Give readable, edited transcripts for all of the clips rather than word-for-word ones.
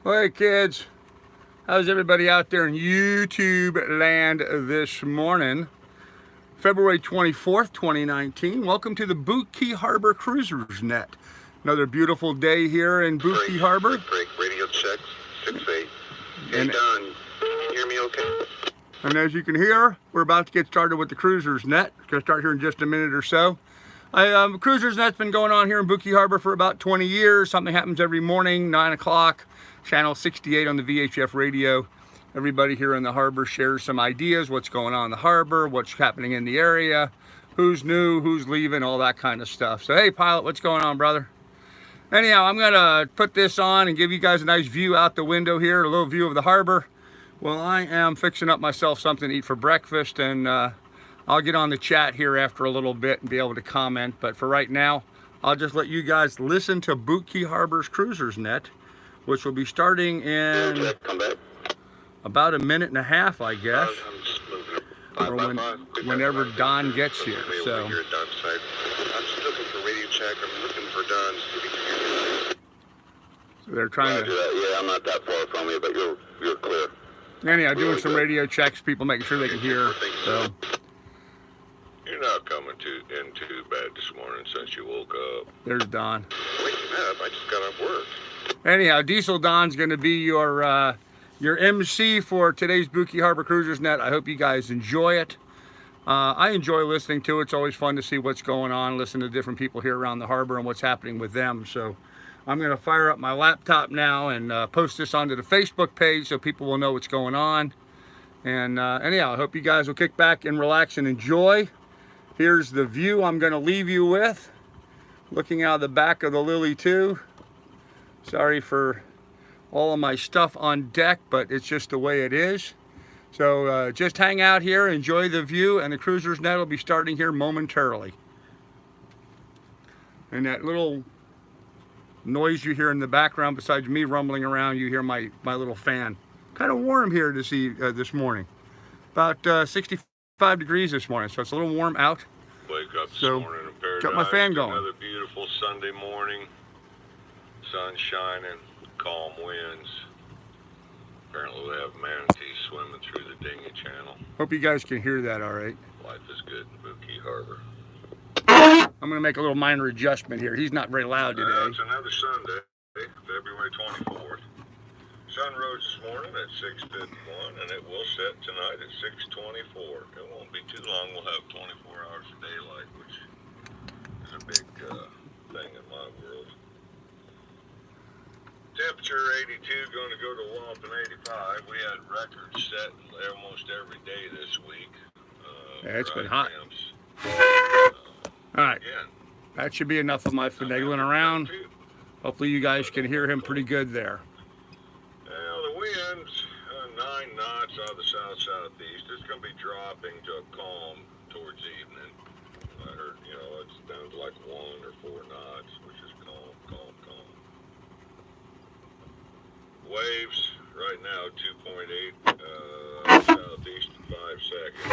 Well, hey kids, how's everybody out there in YouTube land this morning? February 24th, 2019. Welcome to the Boot Key Harbor Cruisers Net. Another beautiful day here in Boot Key Harbor. Radio check, 6-8. Hey, And, Don, can you hear me okay? and as you can hear, we're about to get started with the Cruisers Net. It's going to start here in just a minute or so. Cruisers Net's been going on here in Boot Key Harbor for about 20 years. Something happens every morning, 9 o'clock, channel 68 on the VHF radio. Everybody here in the harbor shares some ideas, what's going on in the harbor, what's happening in the area, who's new, who's leaving, all that kind of stuff. So, hey, pilot, what's going on, brother? Anyhow, I'm going to put this on and give you guys a nice view out the window here, a little view of the harbor. Well, I am fixing up myself something to eat for breakfast, and I'll get on the chat here after a little bit and be able to comment. But for right now, I'll just let you guys listen to Boot Key Harbor's Cruisers Net, which will be starting in about a minute and a half, I guess, or whenever Don gets here. So. I'm just looking for radio check. I'm looking for Don. So they're trying to. Yeah, I'm not that far from you, but you're clear. Anyhow, doing some radio checks, people making sure they can hear. So. You're not coming in too bad this morning since you woke up. There's Don. Waking up? I just got off work. Anyhow, Diesel Don's going to be your MC for today's Boot Key Harbor Cruisers Net. I hope you guys enjoy it. I enjoy listening to it. It's always fun to see what's going on, listen to different people here around the harbor and what's happening with them. So I'm going to fire up my laptop now and post this onto the Facebook page so people will know what's going on. And anyhow, I hope you guys will kick back and relax and enjoy. Here's the view I'm going to leave you with, looking out the back of the Lily 2. Sorry for all of my stuff on deck, but it's just the way it is. So just hang out here, enjoy the view, and the Cruisers Net will be starting here momentarily. And that little noise you hear in the background, besides me rumbling around, you hear my little fan. Kind of warm here this morning. About 65 degrees this morning, so it's a little warm out. Wake up this morning in paradise. Got my fan going. Another beautiful Sunday morning. Sun shining, calm winds. Apparently we have manatees swimming through the dinghy channel. Hope you guys can hear that all right. Life is good in Boot Key Harbor. I'm going to make a little minor adjustment here. He's not very loud today. It's another Sunday, February 24th. Sun rose this morning at 6:51, and it will set tonight at 6:24. It won't be too long. We'll have 24 hours of daylight, which is a big thing in my world. Temperature 82, going to go to whopping 85. We had records set almost every day this week. Yeah, it's been hot. All right, Again, that should be enough of my finagling around. Hopefully you guys can hear him pretty good there. The wind's 9 knots out of the south-southeast. It's going to be dropping to a calm towards evening. I heard, it's down to like 1 or 4 knots, which is calm. Waves right now 2.8 southeast in 5 seconds.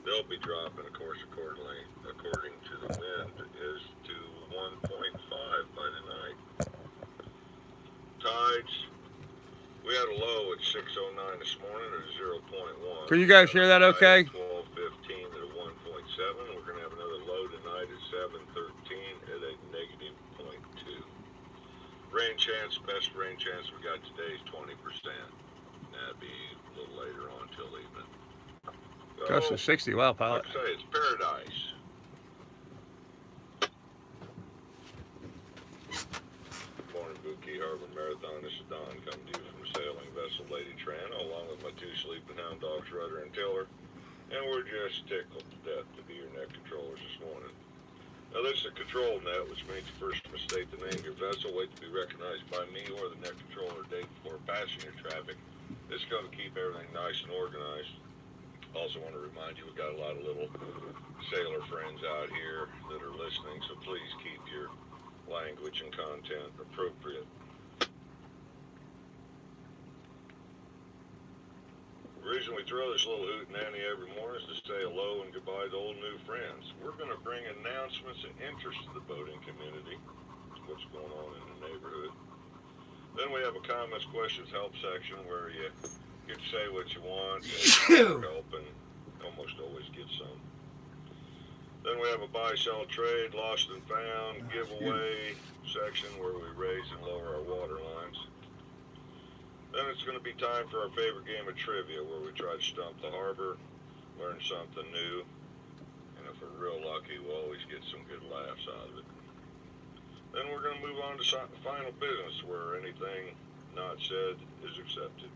They'll be dropping, of course, according to the wind, is to 1.5 by tonight. Tides. We had a low at 6:09 this morning at 0.1. Can you guys hear that okay? 12:15 at 1.7. We're going to have another low tonight at 7:13 at a negative 0.2. Rain chance, best rain chance we got today is 20%. That'd be a little later on till evening. Goes to 60. Wow, pilot. Like I say, it's paradise. Morning, Boot Key Harbor Marathon. This is Don coming to you from sailing vessel Lady Trana, along with my 2 sleeping hound dogs, Rudder and Tiller. And we're just tickled to death to be your net controllers this morning. Now, this is a control net, which means you first must state the name of your vessel, wait to be recognized by me or the net controller day before passing your traffic. This is going to keep everything nice and organized. Also want to remind you, we've got a lot of little sailor friends out here that are listening, so please keep your language and content appropriate. The reason we throw this little hootenanny every morning is to say hello and goodbye to old new friends. We're going to bring announcements and interest to the boating community, what's going on in the neighborhood. Then we have a comments, questions, help section where you get to say what you want and help, and almost always get some. Then we have a buy, sell, trade, lost and found, giveaway section where we raise and lower our water lines. Then it's going to be time for our favorite game of trivia where we try to stump the harbor, learn something new, and if we're real lucky, we'll always get some good laughs out of it. Then we're going to move on to final business where anything not said is accepted.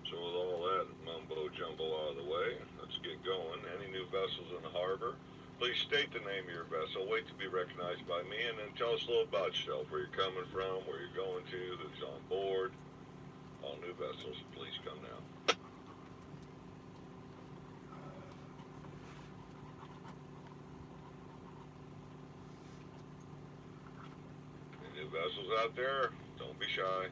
So with all that mumbo jumbo out of the way, let's get going. Any new vessels in the harbor, please state the name of your vessel, wait to be recognized by me, and then tell us a little about yourself, where you're coming from, where you're going to, who's on board. All new vessels, please come now. Any new vessels out there? Don't be shy.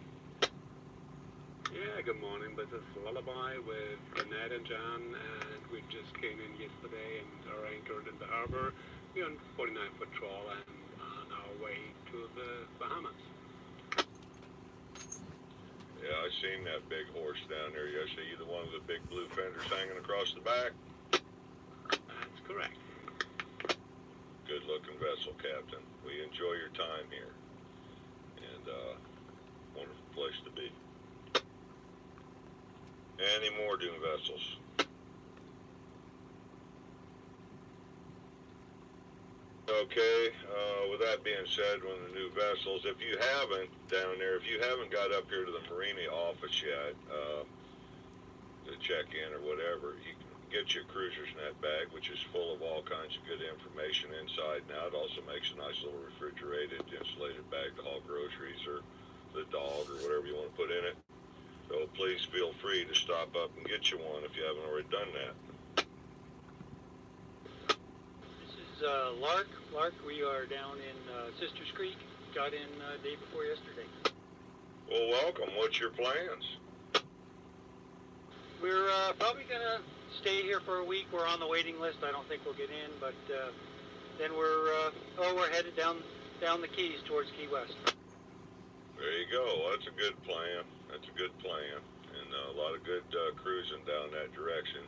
Yeah, good morning. This is Lullaby with Ned and John, and we just came in yesterday and are anchored in the harbor. We're on 49-foot trawl and on our way to the Bahamas. Yeah, I seen that big horse down there yesterday. You the one with the big blue fenders hanging across the back? That's correct. Good looking vessel, Captain. We enjoy your time here. And wonderful place to be. Any more dune vessels? Okay, with that being said, one of the new vessels, if you haven't down there, if you haven't got up here to the Marina office yet to check in or whatever, you can get your cruiser's net bag, which is full of all kinds of good information inside and out. It also makes a nice little refrigerated, insulated bag to haul groceries or the dog or whatever you want to put in it. So please feel free to stop up and get you one if you haven't already done that. This is Lark. Lark, we are down in Sisters Creek. Got in day before yesterday. Well, welcome. What's your plans? We're probably going to stay here for a week. We're on the waiting list. I don't think we'll get in, but then we're headed down the Keys towards Key West. There you go. That's a good plan. That's a good plan. And a lot of good cruising down that direction.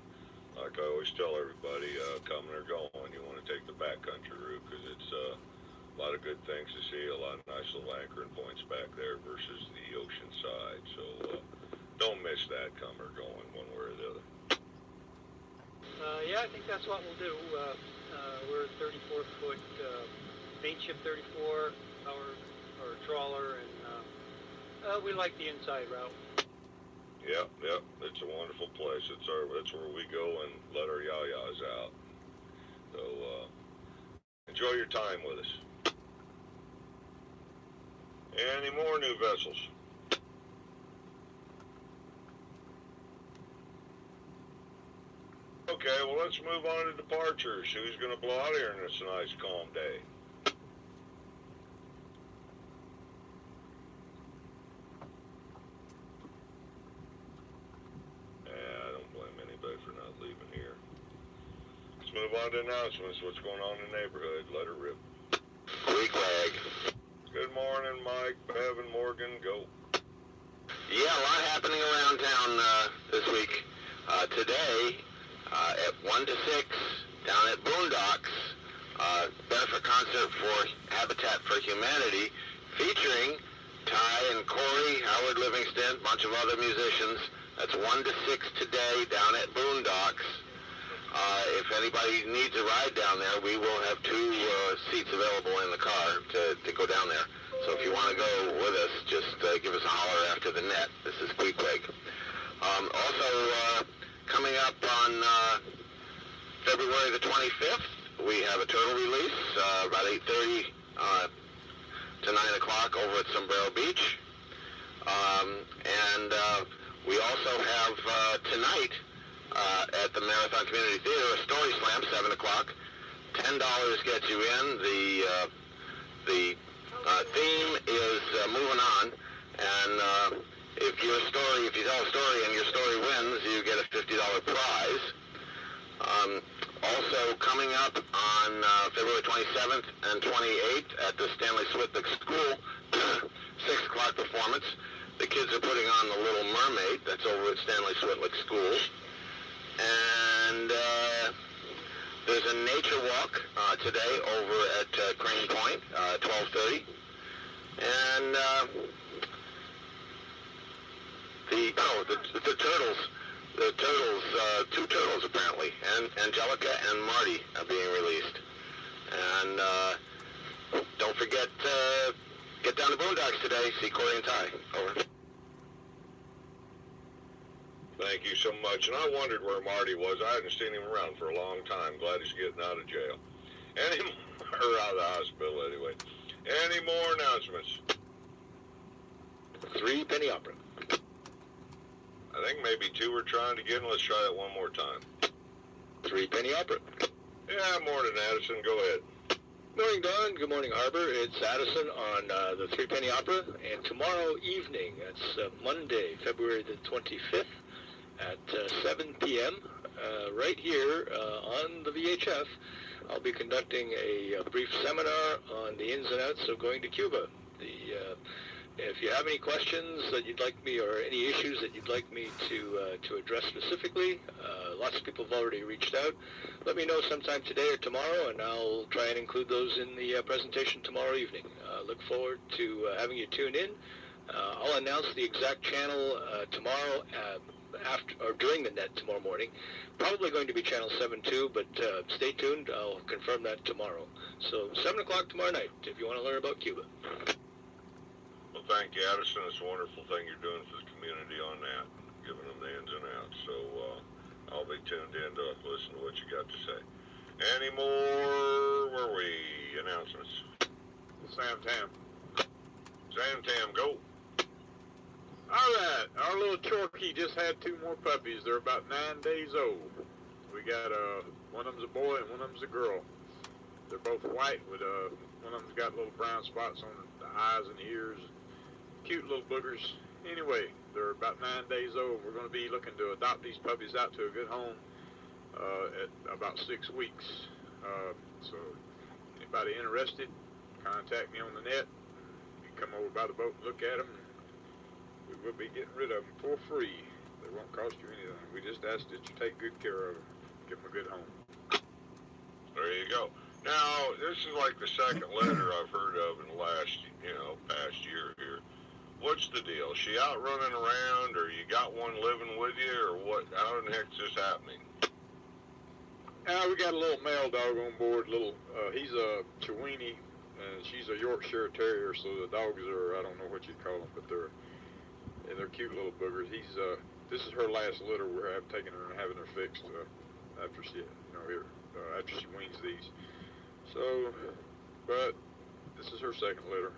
Like I always tell everybody, coming or going, you want to take the backcountry route because it's a lot of good things to see, a lot of nice little anchoring points back there versus the ocean side. So don't miss that coming or going one way or the other. Yeah, I think that's what we'll do. We're 34-foot bait ship 34, our trawler, and we like the inside route. Yep, it's a wonderful place. That's where we go and let our yayas out. So enjoy your time with us. Any more new vessels? Okay, well let's move on to departures. Who's going to blow out here in this nice calm day? Move on to announcements. What's going on in the neighborhood? Let her rip. Week lag. Good morning, Mike, Bevan, Morgan. Go. Yeah, a lot happening around town this week. Today, at 1 to 6, down at Boondocks, benefit concert for Habitat for Humanity, featuring Ty and Corey, Howard Livingston, a bunch of other musicians. That's 1 to 6 today down at Boondocks. If anybody needs a ride down there, we will have 2 seats available in the car to go down there. So if you want to go with us, just give us a holler after the net. This is Queequeg. Also, coming up on February the 25th, we have a turtle release, about 8:30 to 9 o'clock over at Sombrero Beach. And we also have tonight, at the Marathon Community Theater, a story slam, 7 o'clock. $10 gets you in. The theme is moving on, and if you tell a story and your story wins, you get a $50 prize. Also coming up on February 27th and 28th at the Stanley Swithick School, 6 o'clock performance. The kids are putting on The Little Mermaid. That's over at Stanley Switlick School. And there's a nature walk today over at Crane Point, 12:30. And the turtles, 2 turtles apparently, and Angelica and Marty are being released. And don't forget, get down to Boondocks today, see Corey and Ty. Over. Thank you so much. And I wondered where Marty was. I hadn't seen him around for a long time. Glad he's getting out of jail. Any more, or out of the hospital anyway. Any more announcements? 3 penny opera. I think maybe 2 we're trying to get in. Let's try that one more time. 3 penny opera. Yeah, morning, Addison. Go ahead. Morning, Don. Good morning, Harbor. It's Addison on the 3 penny opera. And tomorrow evening, that's Monday, February the 25th, at 7 p.m., right here on the VHF, I'll be conducting a brief seminar on the ins and outs of going to Cuba. If you have any questions that you'd like me, or any issues that you'd like me to address specifically, lots of people have already reached out. Let me know sometime today or tomorrow, and I'll try and include those in the presentation tomorrow evening. Look forward to having you tune in. I'll announce the exact channel tomorrow after or during the net tomorrow morning. Probably going to be channel 7.2, but stay tuned. I'll confirm that tomorrow. So 7 o'clock tomorrow night if you want to learn about Cuba. Well, thank you, Addison. It's a wonderful thing you're doing for the community on that, giving them the ins and outs. So I'll be tuned in to listen to what you got to say. Any more, where are we, announcements? Sam Tam. Sam Tam, go. All right, our little Chorky just had 2 more puppies. They're about 9 days old. We got one of them's a boy and one of them's a girl. They're both white with one of them's got little brown spots on the eyes and ears. Cute little boogers. Anyway, they're about 9 days old. We're going to be looking to adopt these puppies out to a good home at about 6 weeks. So anybody interested, contact me on the net. You can come over by the boat and look at them. We will be getting rid of them for free. They won't cost you anything. We just ask that you take good care of them. Give them a good home. There you go. Now, this is like the second letter I've heard of in the last, past year here. What's the deal? Is she out running around, or you got one living with you, or what? How in the heck is this happening? We got a little male dog on board. He's a Chiweenie, and she's a Yorkshire Terrier. So the dogs are, I don't know what you call them, but they're cute little boogers. This is her last litter. We're taking her and having her fixed after she weans these. So, but this is her second litter.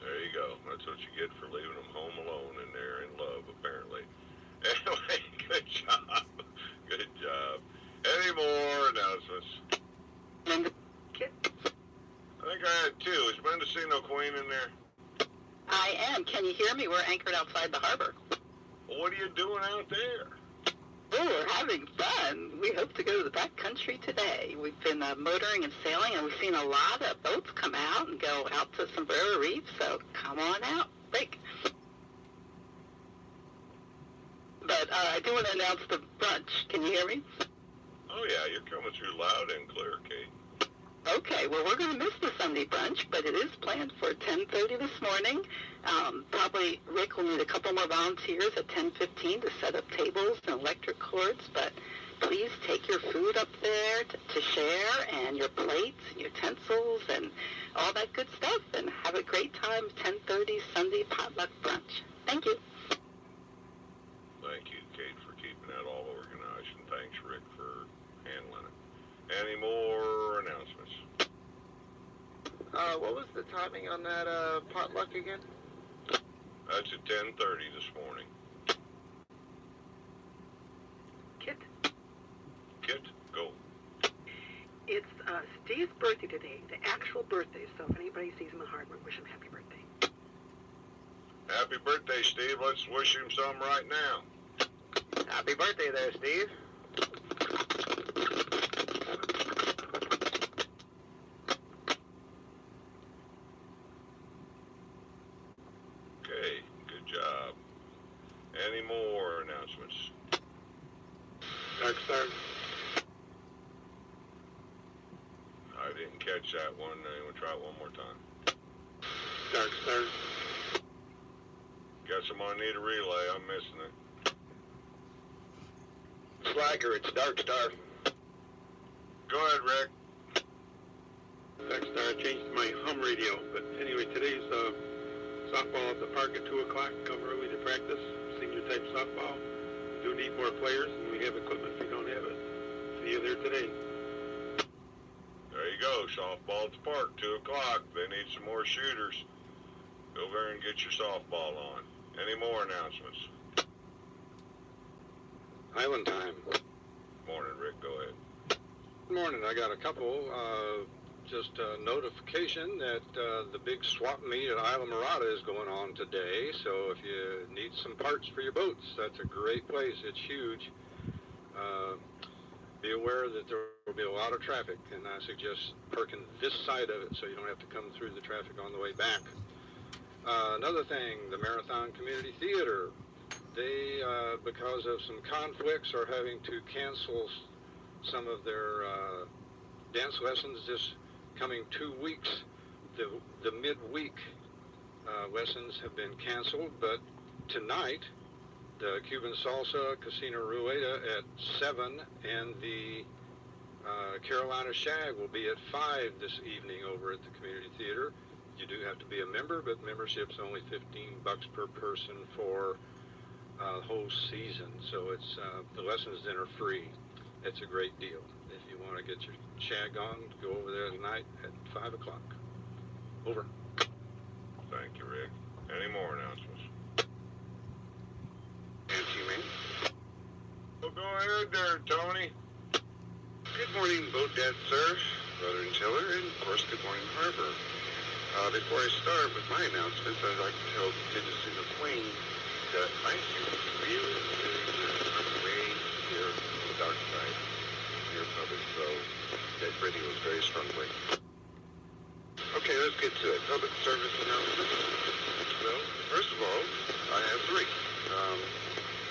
There you go. That's what you get for leaving them home alone in there in love, apparently. Anyway, good job. Good job. Any more announcements? I think I had 2. Is Mendocino Queen in there? I am. Can you hear me? We're anchored outside the harbor. Well, what are you doing out there? Oh, we're having fun. We hope to go to the back country today. We've been motoring and sailing, and we've seen a lot of boats come out and go out to Sombrero Reef, so come on out. Break. But I do want to announce the brunch. Can you hear me? Oh, yeah, you're coming through loud and clear, Kate. Okay, well, we're going to miss the Sunday brunch, but it is planned for 10:30 this morning. Probably Rick will need a couple more volunteers at 10:15 to set up tables and electric cords, but please take your food up there to share, and your plates and utensils and all that good stuff, and have a great time. 10:30 Sunday potluck brunch. Thank you. Thank you, Kate, for keeping that all organized, and thanks, Rick, for handling it. Any more announcements? What was the timing on that potluck again? That's at 10:30 this morning. Kit, Go. it's Steve's birthday today, the actual birthday, so if anybody sees him in Hardwood, wish him happy birthday. Happy birthday, Steve. Let's wish him some right now. Happy birthday there, Steve. announcements. Dark Star. I didn't catch that one. We'll try it one more time. Dark Star. Guess I'm gonna need a relay. I'm missing it. Slacker, it's Dark Star. Go ahead, Rick. Dark Star, I changed my hum radio. But anyway, today's softball at the park at 2 o'clock. Come early to practice. Senior type softball. We do need more players, and we have equipment if we don't have it. See you there today. There you go. Softball at the park, 2 o'clock. They need some more shooters. Go there and get your softball on. Any more announcements? Island time. Morning, Rick. Go ahead. Good morning. I got a couple. Just a notification that the big swap meet at Isla Mirada is going on today. So if you need some parts for your boats, that's a great place. It's huge. Be aware that there will be a lot of traffic, and I suggest parking this side of it so you don't have to come through the traffic on the way back. Another thing, the Marathon Community Theater. They, because of some conflicts, are having to cancel some of their dance lessons this coming 2 weeks. The midweek lessons have been canceled, but tonight, the Cuban Salsa Casino Rueda at 7, and the Carolina Shag will be at 5 this evening over at the Community Theater. You do have to be a member, but membership's only $15 per person for the whole season. So it's the lessons then are free. It's a great deal. If you want to get your shag on, go over there tonight at 5 o'clock. Over. Thank you, Rick. Any more announcements? Anti-man. Well, go ahead there, Tony. Good morning, boat dad, sir, brother and tiller, and of course, good morning, harbor. Before I start with my announcements, I'd like to tell the citizens of Wayne that I feel really, really good on the way here on the dark side near public, so that radio is very strongly. Okay, let's get to it. Public service announcements. Well, first of all, I have 3.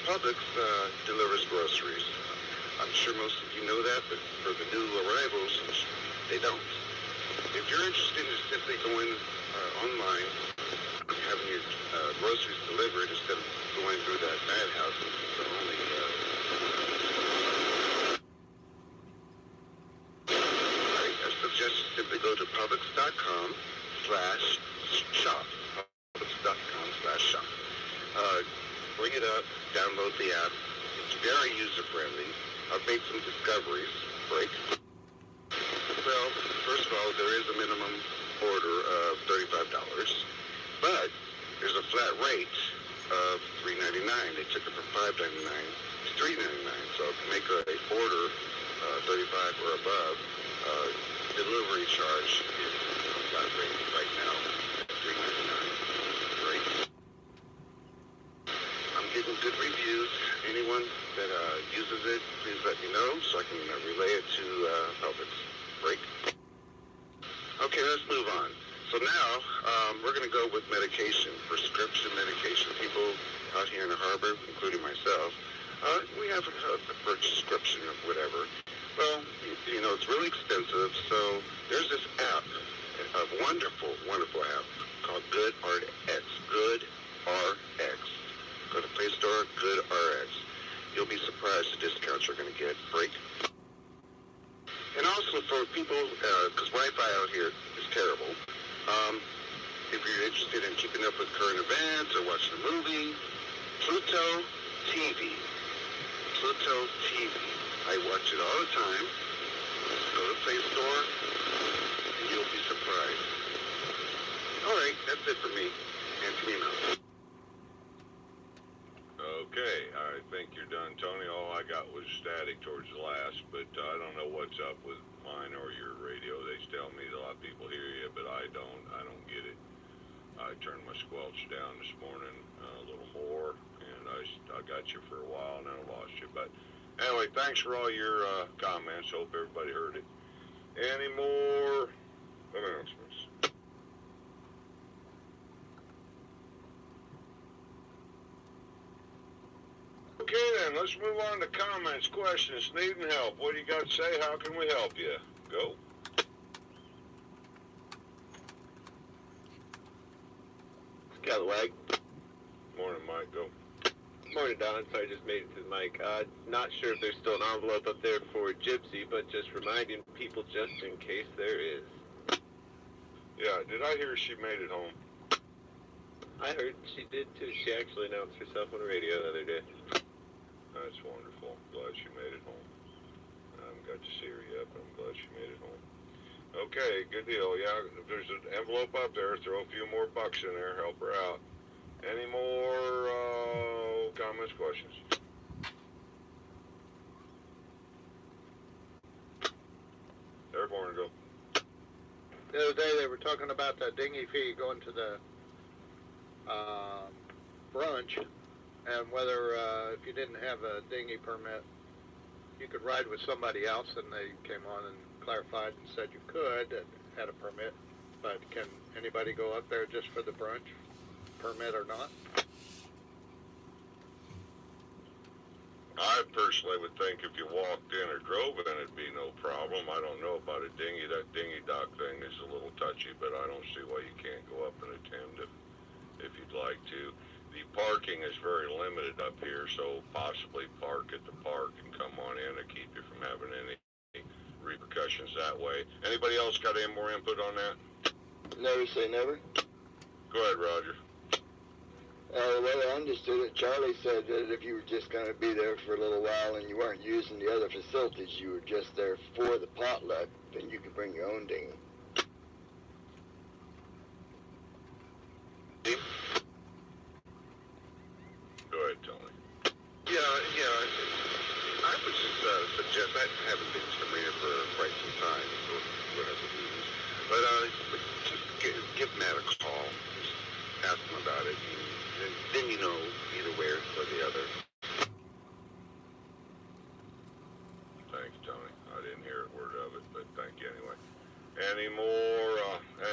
Publix delivers groceries. I'm sure most of you know that, but for the new arrivals, they don't. If you're interested in simply going online, having your groceries delivered instead of going through that madhouse, it's only I suggest you simply go to publix.com/shop. Publix.com/shop. Bring it up, download the app. It's very user-friendly. I've made some discoveries. Break. Well, first of all, there is a minimum order of $35, but there's a flat rate of $3.99. They took it from $5.99 to $3.99. So if you make an order 35 or above, delivery charge is a flat rate right now, $3.99. Great. I'm getting good reviews. Anyone that uses it, please let me know so I can relay it to Publix. Break. Okay, let's move on. So now, we're going to go with medication, prescription medication. People out here in the harbor, including myself, we have a prescription of whatever. Well, you know, it's really expensive, so there's this app, a wonderful, wonderful app called Good RX. Good RX. Go to Play Store, Good RX. You'll be surprised the discounts you're going to get. Break. And also for people, because Wi-Fi out here is terrible, if you're interested in keeping up with current events or watching a movie, Pluto TV. Pluto TV. I watch it all the time. Go to Play Store, and you'll be surprised. All right, that's it for me. Anthony Mouse. Okay, I think you're done, Tony. All I got was static towards the last, but I don't know what's up with mine or your radio. They tell me a lot of people hear you, but I don't get it. I turned my squelch down this morning a little more, and I got you for a while, and then I lost you. But anyway, thanks for all your comments. Hope everybody heard it. Any more announcements? Okay, then, let's move on to comments, questions, needing help. What do you got to say? How can we help you? Go. Scallywag. Morning, Mike. Go. Morning, Don. So I just made it to the mic. Not sure if there's still an envelope up there for Gypsy, but just reminding people just in case there is. Yeah, did I hear she made it home? I heard she did too. She actually announced herself on the radio the other day. That's wonderful. Glad she made it home. I haven't got to see her yet, but I'm glad she made it home. Okay, good deal. Yeah, if there's an envelope up there, throw a few more bucks in there, help her out. Any more comments, questions? Airborne, go. The other day they were talking about the dinghy fee going to the brunch, and whether if you didn't have a dinghy permit, you could ride with somebody else, and they came on and clarified and said you could and had a permit, but can anybody go up there just for the brunch, permit or not? I personally would think if you walked in or drove in, it'd be no problem. I don't know about a dinghy. That dinghy dock thing is a little touchy, but I don't see why you can't go up and attend if you'd like to. The parking is very limited up here, so possibly park at the park and come on in to keep you from having any repercussions that way. Anybody else got any more input on that? Never say never. Go ahead, Roger. The way I understood it, Charlie said that if you were just going to be there for a little while and you weren't using the other facilities, you were just there for the potluck, then you could bring your own dinghy. Go ahead, Tony. Yeah. I would just suggest, I haven't been to the marina for quite some time, but just give Matt a call, just ask him about it, and then you know either way or the other. Thanks, Tony. I didn't hear a word of it, but thank you anyway. Any more,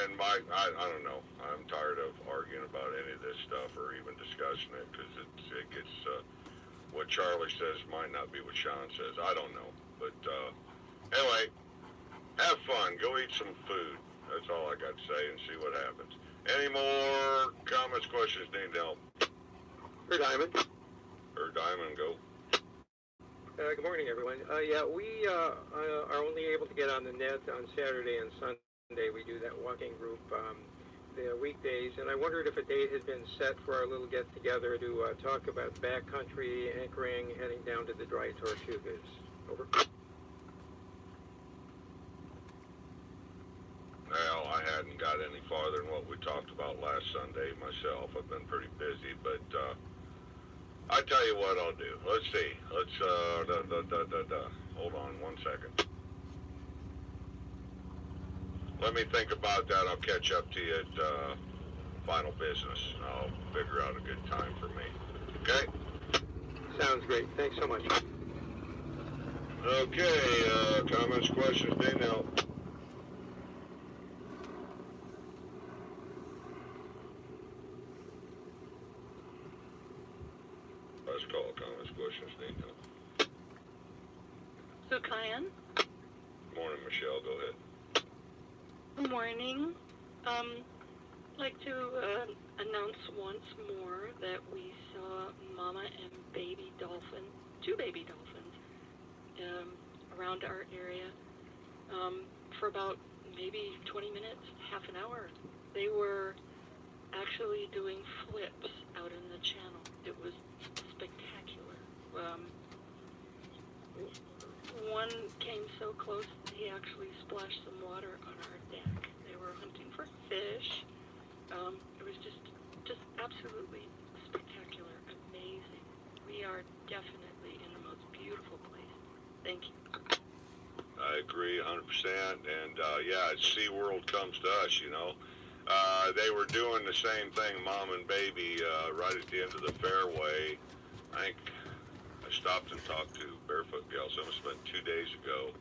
and Mike, I don't know. I'm tired of arguing about any of this stuff or even discussing it, because it gets, what Charlie says might not be what Sean says. I don't know. But anyway, have fun. Go eat some food. That's all I got to say, and see what happens. Any more comments, questions, need help? For Diamond. Or Diamond, go. Good morning, everyone. Yeah, we are only able to get on the net on Saturday and Sunday. We do that walking group the weekdays, and I wondered if a date had been set for our little get-together to talk about backcountry anchoring, heading down to the Dry Tortugas. Over. Well, I hadn't got any farther than what we talked about last Sunday myself. I've been pretty busy, but I tell you what I'll do. Let's see. Let's, hold on one second. Let me think about that. I'll catch up to you at final business. I'll figure out a good time for me. Okay? Sounds great. Thanks so much. Okay, comments, questions, need help? Last call, comments, questions, need help? So, Kyan? Morning, Michelle, go ahead. Good morning. I'd like to announce once more that we saw mama and baby dolphin, two baby dolphins, around our area for about maybe 20 minutes, half an hour. They were actually doing flips out in the channel. It was spectacular. One came so close, he actually splashed some water on our deck. They were hunting for fish. It was just absolutely spectacular, amazing. We are definitely in the most beautiful place. Thank you. I agree 100%, and yeah, SeaWorld comes to us, you know. They were doing the same thing, mom and baby, right at the end of the fairway. I think I stopped and talked to Barefoot Gals. It must have been 2 days ago.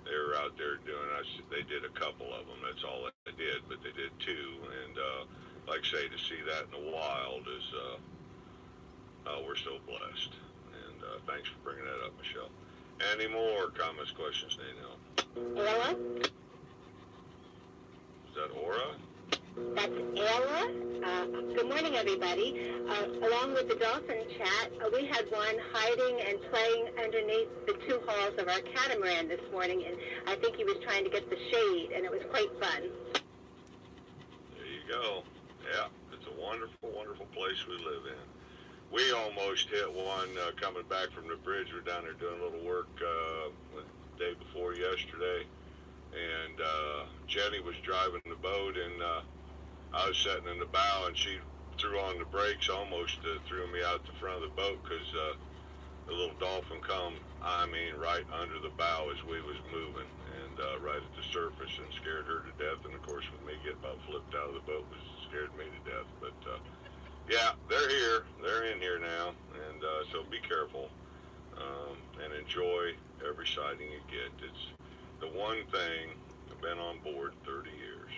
They were out there doing, they did a couple of them. That's all they did, but they did two. And like I say, to see that in the wild is, we're so blessed. And thanks for bringing that up, Michelle. Any more comments, questions, Danielle? Ella? Is that Aura? That's Ella. Good morning, everybody. Along with the dolphin chat, we had one hiding and playing underneath the two hulls of our catamaran this morning, and I think he was trying to get the shade, and it was quite fun. There you go. Yeah, it's a wonderful, wonderful place we live in. We almost hit one coming back from the bridge. We're down there doing a little work the day before yesterday, and Jenny was driving the boat, and I was sitting in the bow, and she threw on the brakes, almost threw me out the front of the boat, because the little dolphin come, I mean, right under the bow as we was moving, and right at the surface, and scared her to death. And of course, with me getting about flipped out of the boat, was scared me to death. But yeah, they're here, they're in here now, and so be careful and enjoy every sighting you get. It's the one thing. I've been on board 30 years.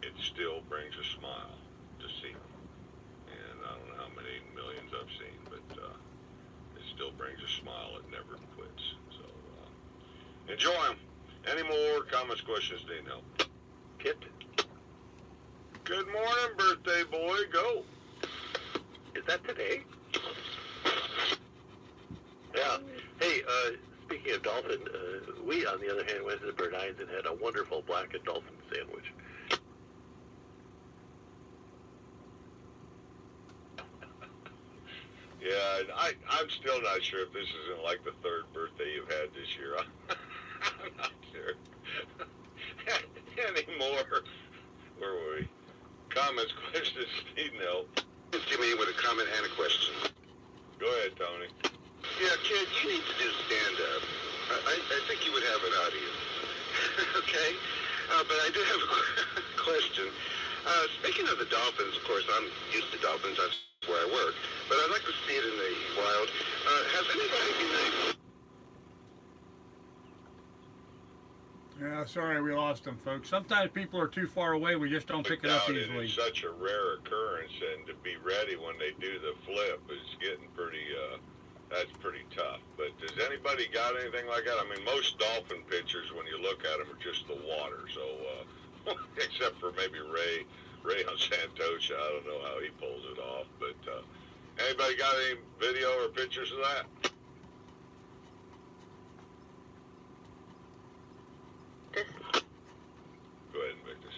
It still brings a smile to see them. And I don't know how many millions I've seen, but it still brings a smile. It never quits. So enjoy them. Any more comments, questions, Dino? Kit. Good morning, birthday boy. Go. Is that today? Yeah. Hey, speaking of dolphin, we, on the other hand, went to the Bird Eyes and had a wonderful blackened dolphin sandwich. Yeah, I'm still not sure if this isn't like the third birthday you've had this year. I'm not sure. Any more? Where were we? Comments, questions, Steve? No. It's Jimmy with a comment and a question. Go ahead, Tony. Yeah, kid, you need to do stand-up. I think you would have an audience. Okay? But I do have a question. Speaking of the dolphins, of course, I'm used to dolphins. That's where I work. But I'd like to see it in the wild. Has anybody been Yeah, sorry we lost them, folks. Sometimes people are too far away. We just don't pick it up easily. It's such a rare occurrence, and to be ready when they do the flip is getting pretty, that's pretty tough. But does anybody got anything like that? I mean, most dolphin pictures, when you look at them, are just the water. So, except for maybe Ray on Santosha, I don't know how he pulls it off. But anybody got any video or pictures of that? Go ahead, Victus.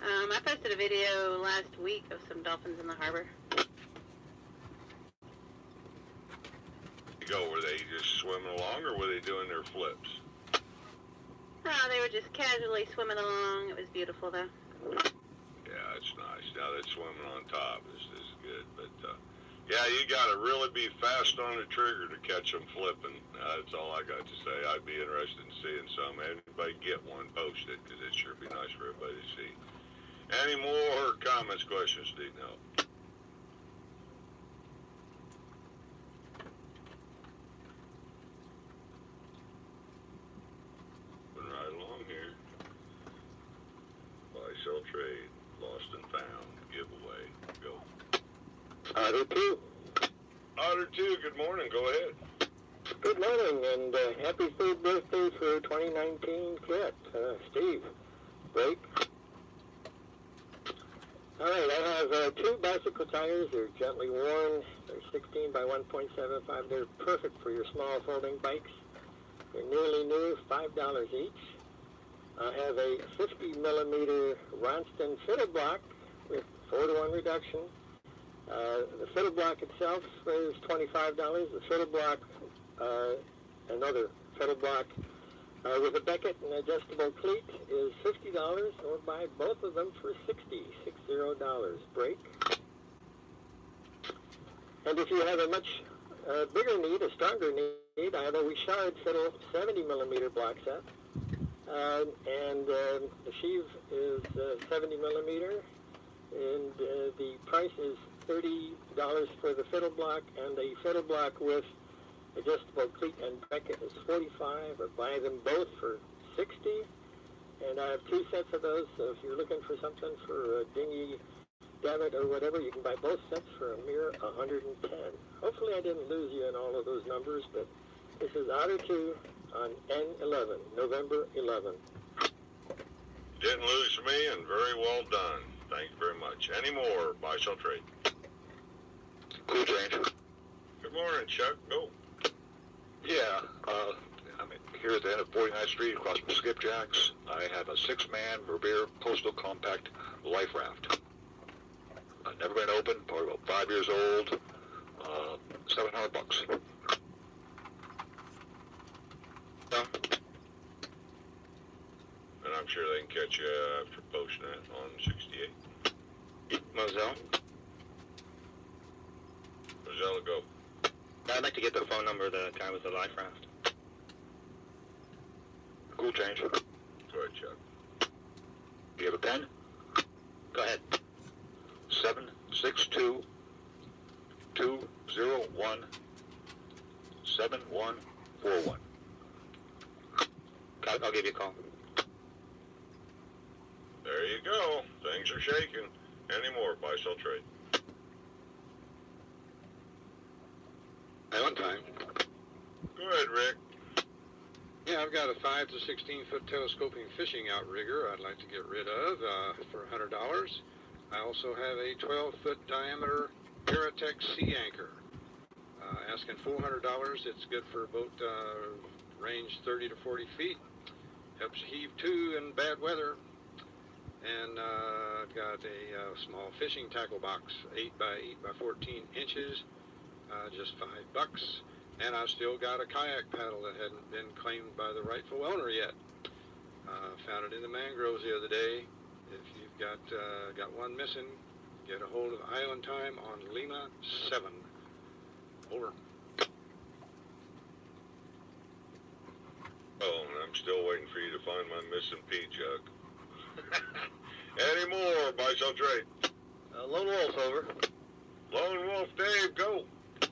I posted a video last week of some dolphins in the harbor. You go, were they just swimming along, or were they doing their flips? Oh, they were just casually swimming along. It was beautiful, though. Yeah, it's nice. Now that swimming on top is good. But, yeah, you got to really be fast on the trigger to catch them flipping. That's all I got to say. I'd be interested in seeing some. Anybody get one, post it, because it sure be nice for everybody to see. Any more comments, questions, Steve? No. Moving right along here. Buy, sell, trade, lost and found, giveaway, go. Otter 2. Otter 2, good morning, go ahead. Good morning, and happy third birthday for 2019, Kit. Steve. Break. All right, I have 2 bicycle tires. They're gently worn. They're 16 by 1.75. They're perfect for your small folding bikes. They're nearly new, $5 each. I have a 50 millimeter Ronston fiddle block with 4-to-1 reduction. The fiddle block itself is $25. The fiddle block, another fiddle block with a becket and adjustable cleat is $50, or buy both of them for $60. Break. And if you have a much bigger need, a stronger need, I have a Richard fiddle 70 millimeter block set. And the sheave is 70 millimeter, and the price is $30 for the fiddle block, and the fiddle block with adjustable cleat and becket is $45, or buy them both for $60. And I have 2 sets of those, so if you're looking for something for a dinghy debit or whatever, you can buy both sets for a mere $110. Hopefully I didn't lose you in all of those numbers, but this is Otter 2 on N11, November 11. Didn't lose me, and very well done. Thank you very much. Any more? Buy, sell, trade. Cool change. Good morning, Chuck. Go. Yeah, I'm here at the end of 49th Street across from Skipjack's. I have a 6-man Revere Coastal Compact life raft. Never been opened, probably about 5 years old, $700. And I'm sure they can catch you after posting it on 68. Moselle? Moselle, go. I'd like to get the phone number of the guy with the life raft. Cool change. Go ahead, Chuck. Do you have a pen? Go ahead. 762-201-7141. I'll give you a call. There you go. Things are shaking. Any more? Buy, sell, trade. At one time. Go ahead, Rick. Yeah, I've got a 5 to 16 foot telescoping fishing outrigger I'd like to get rid of for $100. I also have a 12-foot diameter Paratex sea anchor. Asking $400. It's good for a boat range 30 to 40 feet. Helps heave to in bad weather. And I've got a small fishing tackle box, 8 by 8 by 14 inches, just $5. And I've still got a kayak paddle that hadn't been claimed by the rightful owner yet. Found it in the mangroves the other day. If you've got one missing, get a hold of Island Time on Lima 7. Over. Oh, and I'm still waiting for you to find my missing pea, Chuck. Any more? Buy, sell, trade. Lone Wolf, over. Lone Wolf, Dave, go.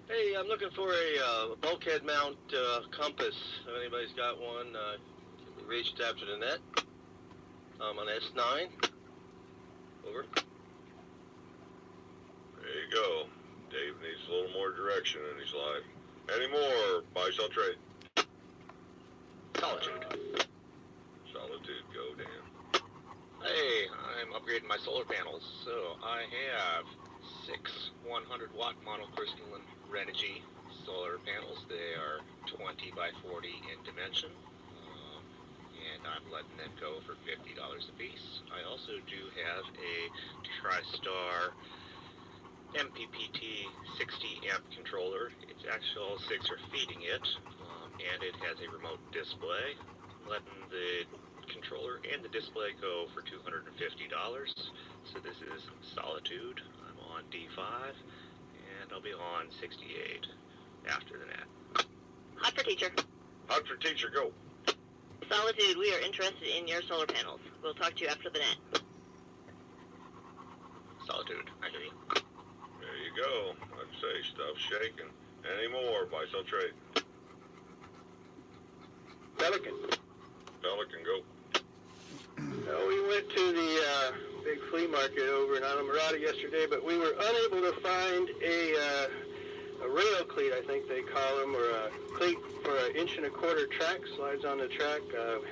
Hey, I'm looking for a bulkhead mount compass. If anybody's got one, can be reached after the net. I'm on S9. Over. There you go. Dave needs a little more direction in his life. Any more? Buy, sell, trade. Solitude. Solitude, go, Dan. Hey, I'm upgrading my solar panels, so I have 6 100-watt monocrystalline Renogy solar panels. They are 20 by 40 in dimension, and I'm letting them go for $50 a piece. I also do have a TriStar MPPT 60 amp controller. It's actually all 6 are feeding it, and it has a remote display. I'm letting the controller and the display go for $250. So this is Solitude. I'm on D5, and I'll be on 68 after the net. Hot for teacher. Hot for teacher, go. Solitude, we are interested in your solar panels. We'll talk to you after the net. Solitude, I hear you. There you go. I'd say stuff shaking. Any more? Buy, sell, trade. Pelican. Pelican, go. We went to the big flea market over in Anamurata yesterday, but we were unable to find a rail cleat, I think they call them, or a cleat for an 1.25 inch track, slides on the track,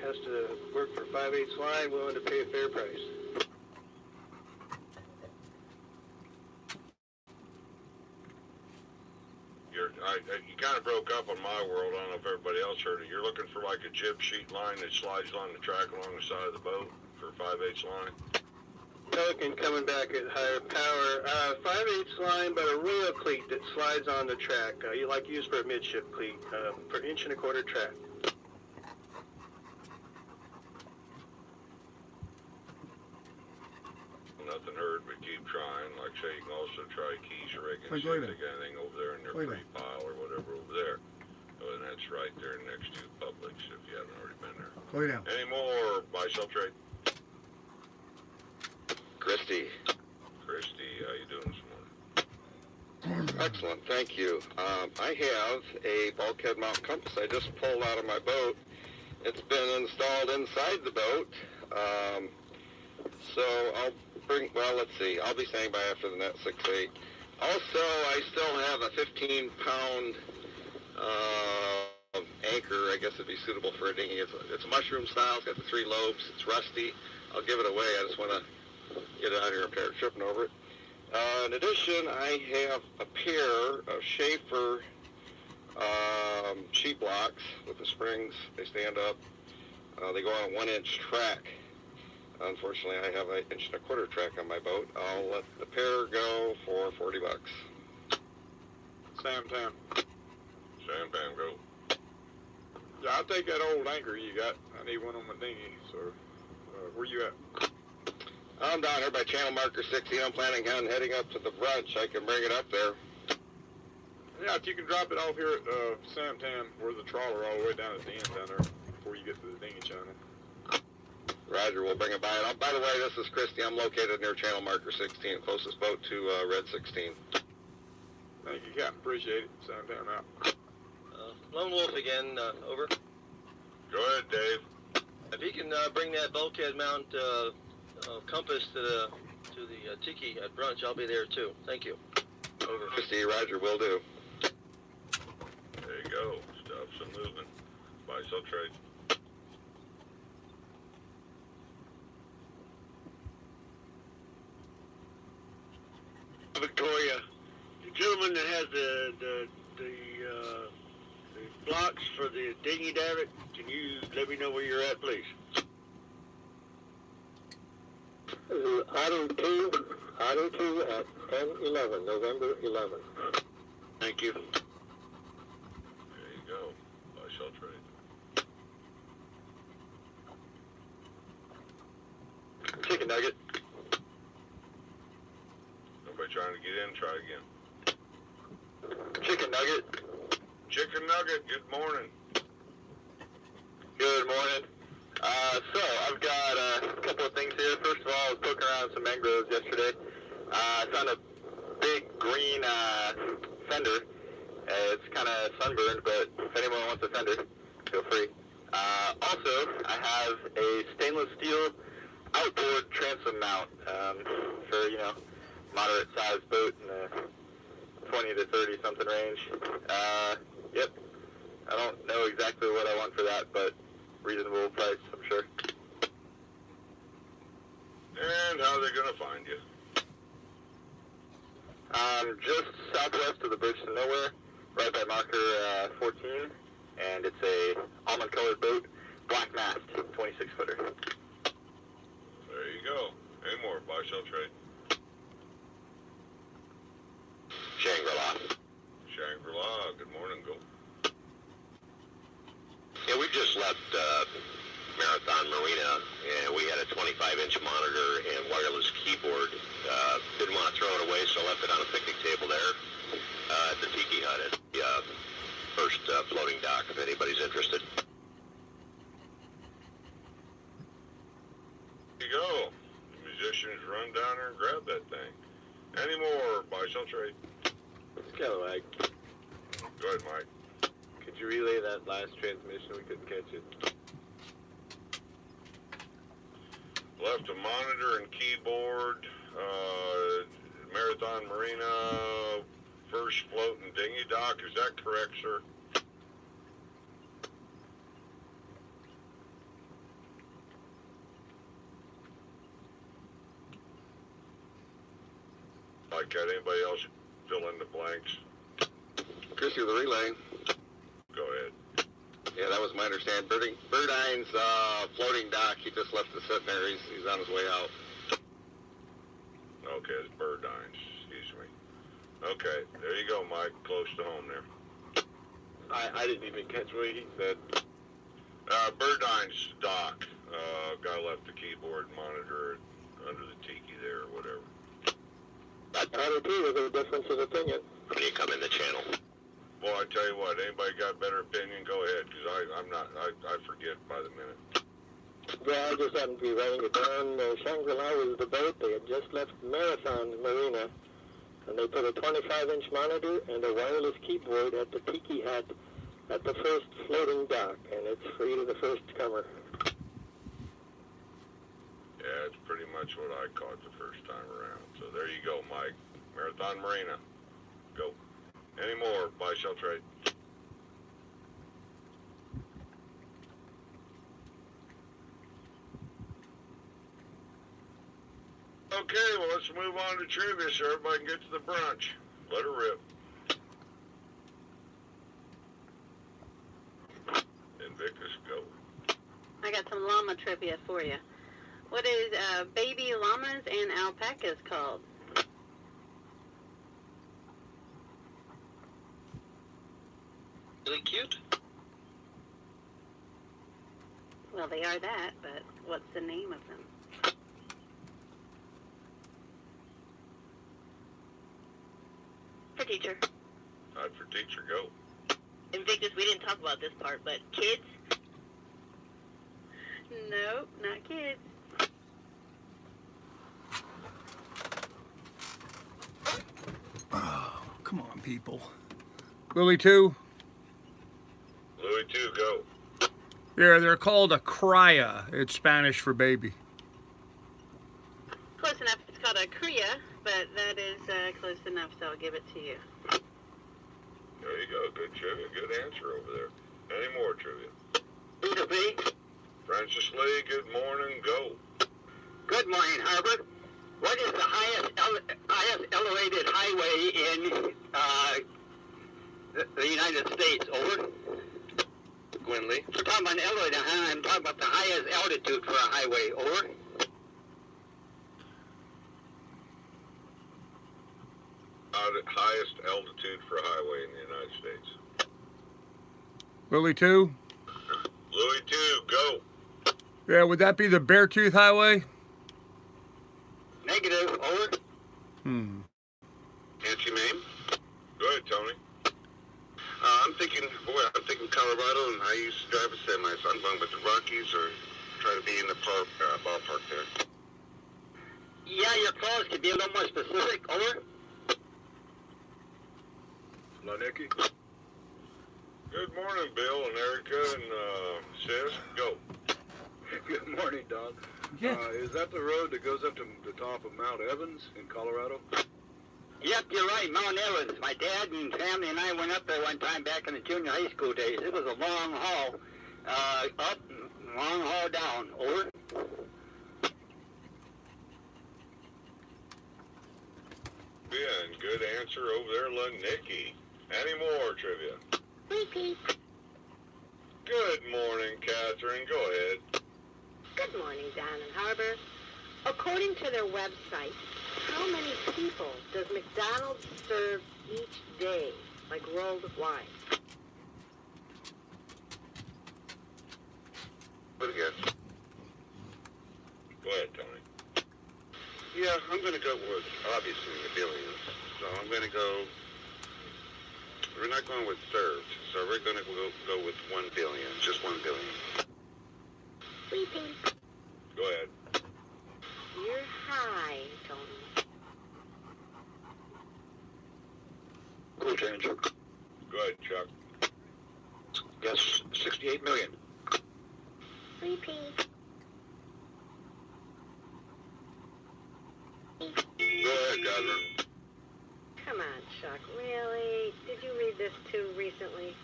has to work for 5/8 line, willing to pay a fair price. You kind of broke up on my world. I don't know if everybody else heard it. You're looking for like a jib sheet line that slides on the track along the side of the boat for 5/8 line. Pelican coming back at higher power. 5/8 line, but a rail cleat that slides on the track. You like use for a midship cleat for 1.25 inch track. Nothing heard, but keep trying. Like I say, you can also try keys rigging. Hey, See go if ahead. they got anything over there in their Go free ahead. pile or whatever over there. Oh, and that's right there next to Publix if you haven't already been there. Go down. Any more? Buy, sell, trade. Christy. Christy, how you doing this morning? Excellent, thank you. I have a bulkhead mount compass I just pulled out of my boat. It's been installed inside the boat, so I'll Well, let's see. I'll be staying by after the net 6-8. Also, I still have a 15-pound anchor. I guess it'd be suitable for a dinghy. It's a mushroom style. It's got the 3 lobes. It's rusty. I'll give it away. I just want to get it out here and start tripping over it. In addition, I have a pair of Schaefer sheet blocks with the springs. They stand up. They go on a 1-inch track. Unfortunately, I have an 1 1/4 track on my boat. I'll let the pair go for $40. Sam Tam. Go. Yeah, I'll take that old anchor you got. I need one on my dinghy. So, where you at? I'm down here by channel marker 16. I'm planning on heading up to the brunch. I can bring it up there. Yeah, if you can drop it off here at Sam Tam, where's the trawler all the way down at the end down there before you get to the dinghy channel. Roger, we'll bring it by. And by the way, this is Christy. I'm located near channel marker 16, closest boat to Red 16. Thank you, Captain. Appreciate it. Sam Tam out. Lone Wolf again, over. Go ahead, Dave. If you can bring that bulkhead mount compass to the tiki at brunch, I'll be there too. Thank you. Over. Christy, Roger, will do. There you go. Stuff's a moving. Buy, sell, trade. Victoria, the gentleman that has the blocks for the dinghy davit, can you let me know where you're at, please? Item 2 at 10/11, November 11th. Thank you. There you go. Buy, sell, trade. Chicken nugget. Nobody trying to get in, try again. Chicken nugget. Chicken nugget, good morning. Good morning. So I've got a couple of things here. First of all, I was poking around some mangroves yesterday. I found a big green fender. It's kind of sunburned, but if anyone wants a fender, feel free. Also, I have a stainless steel outboard transom mount for, moderate sized boat in the 20 to 30 something range. Yep. I don't know exactly what I want for that, but reasonable price, I'm sure. And how are they going to find you? Just southwest of the bridge to nowhere, right by marker 14, and it's a almond colored boat, black mast, 26 footer. There you go. Any more? Buy, sell, trade. Shangri-La. Shangri-La. Good morning. Go. Yeah, we just left Marathon Marina, and we had a 25-inch monitor and wireless keyboard. Didn't want to throw it away, so I left it on a picnic table there at the Tiki Hut at the first floating dock, if anybody's interested. There you go. The musicians run down there and grab that thing. Any more? Buy, sell, trade. Scalawag. Go ahead, Mike. Could you relay that last transmission? We couldn't catch it. Left a monitor and keyboard. Marathon Marina, first floating dinghy dock. Is that correct, sir? Like that, anybody else fill in the blanks? Chrissy, the relay. Go ahead. Yeah, that was my understanding. Birdine's floating dock, he just left it sitting there. He's on his way out. Okay, it's Birdines. Excuse me. Okay, there you go, Mike. Close to home there. I didn't even catch what he said. Birdines dock. Guy left the keyboard and monitor under the tiki there or whatever. Item 2 is a difference of opinion. When you come in the channel. Well, I tell you what, anybody got a better opinion, go ahead, because I forget by the minute. Yeah, I just happened to be writing it down. Shangri-La was the boat. They had just left Marathon Marina, and they put a 25-inch monitor and a wireless keyboard at the Tiki Hut at the first floating dock, and it's free to the first comer. Yeah, that's pretty much what I caught the first time around. So there you go, Mike. Marathon Marina. Go. Any more? Buy, sell, trade. Okay, well, let's move on to trivia so everybody can get to the brunch. Let her rip. Invictus, go. I got some llama trivia for you. What is baby llamas and alpacas called? Really cute. Well, they are that, but what's the name of them? For teacher. Not for teacher, go. Invictus, we didn't talk about this part, but kids? Nope, not kids. Oh, come on, people. Louis 2. Louis 2, go. Yeah, they're called a cria. It's Spanish for baby. Close enough. It's called a cria, but that is close enough, so I'll give it to you. There you go. Good trivia. Good answer over there. Any more trivia? Peter B. Francis Lee, good morning. Go. Good morning, Harbor. What is the highest elevated highway in the United States? Over. Gwynley. We're talking about an elevator, huh? I'm talking about the highest altitude for a highway. Over. Highest altitude for a highway in the United States. Louis 2. Louis 2, go. Yeah, would that be the Beartooth Highway? Negative. Over. Nancy Mame. Go ahead, Tony. I'm thinking Colorado, and I used to drive a semi, so I'm going with the Rockies or try to be in the ballpark there. Yeah, you're close. Could be a little more specific. Over. Lanicki. Good morning, Bill and Erica and Sis. Go. Good morning, Don. Is that the road that goes up to the top of Mount Evans in Colorado? Yep, you're right, Mount Evans. My dad and family and I went up there one time back in the junior high school days. It was a long haul up, long haul down. Over. Yeah, and good answer over there, Lanicki. Any more trivia? Repeat. Good morning, Catherine. Go ahead. Good morning, Don and Harbor. According to their website, how many people does McDonald's serve each day, like worldwide? What again? Go ahead, Tony. Yeah, I'm going to go with, obviously, the billions. So I'm going to go, we're not going with served, so we're going to go with 1 billion, just 1 billion. Repeat. Go ahead. You're high, Tony. Cool change. Go ahead, Chuck. Yes, 68 million. Repeat. Go ahead, Catherine. Come on, Chuck. Really? Did you read this too recently?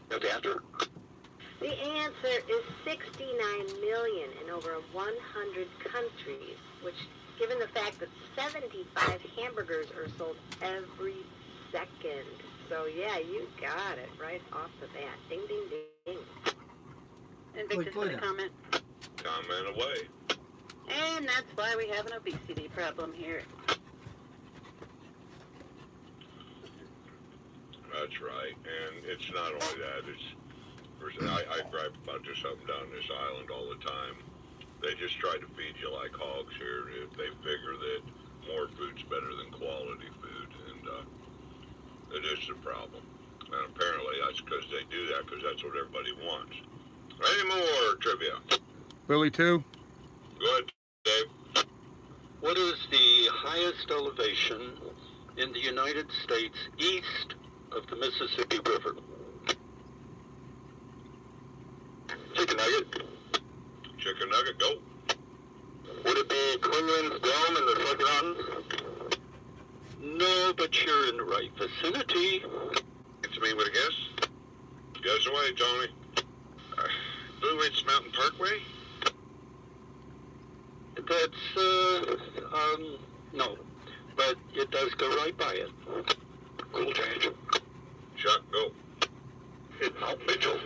Got the answer? The answer is 69 million in over 100 countries, which, given the fact that 75 hamburgers are sold every second. So, yeah, you got it right off the bat. Ding, ding, ding. Invictus with a comment. Comment away. And that's why we have an obesity problem here. That's right. And it's not only that, I gripe about this up and down this island all the time. They just try to feed you like hogs here. They figure that more food's better than quality food, and it is the problem. And apparently that's because they do that, because that's what everybody wants. Any more trivia? Willie 2. Go ahead, Dave. What is the highest elevation in the United States east of the Mississippi River? Chicken nugget. Chicken Chicken nugget, go. Would it be Quinlan's Dome in the Smoky Mountains? No, but you're in the right vicinity. It's me with a guess. Guess away, Tony. Blue Ridge Mountain Parkway? That's, no. But it does go right by it. Cool change. Chuck, go. Mount Mitchell.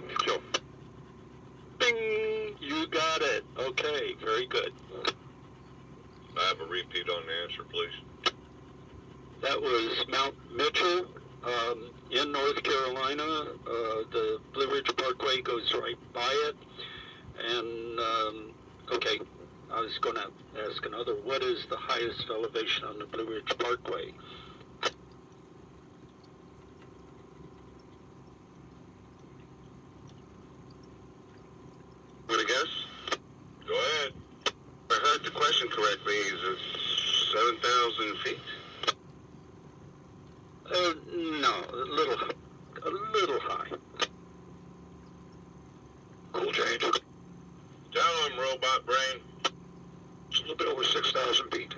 Bing! You got it. Okay, very good. I have a repeat on the answer, please. That was Mount Mitchell, in North Carolina. The Blue Ridge Parkway goes right by it. And, okay, I was going to ask another. What is the highest elevation on the Blue Ridge Parkway? Want to guess? Go ahead. If I heard the question correctly, is it 7,000 feet? No, a little high. Cool change. Tell him, robot brain. It's a little bit over 6,000 feet.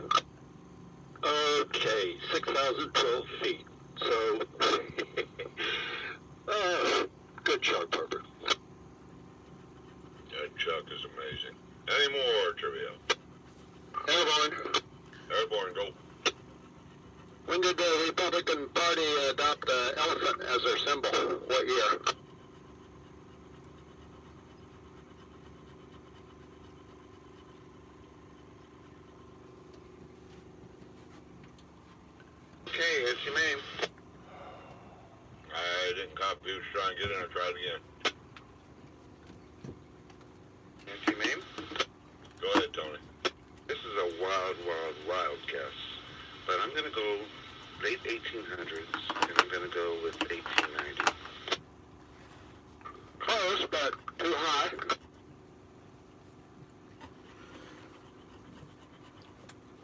Okay, 6,012 feet. So, good job, Parker. That Chuck is amazing. Any more trivia? Airborne. Airborne, go. When did the Republican Party adopt the elephant as their symbol? What year? Okay, it's your name. I didn't copy who's trying to get in. I'll try it again. It's your name? Go ahead, Tony. This is a wild, wild, wild guess. But I'm going to go late 1800s, and I'm going to go with 1890. Close, but too high.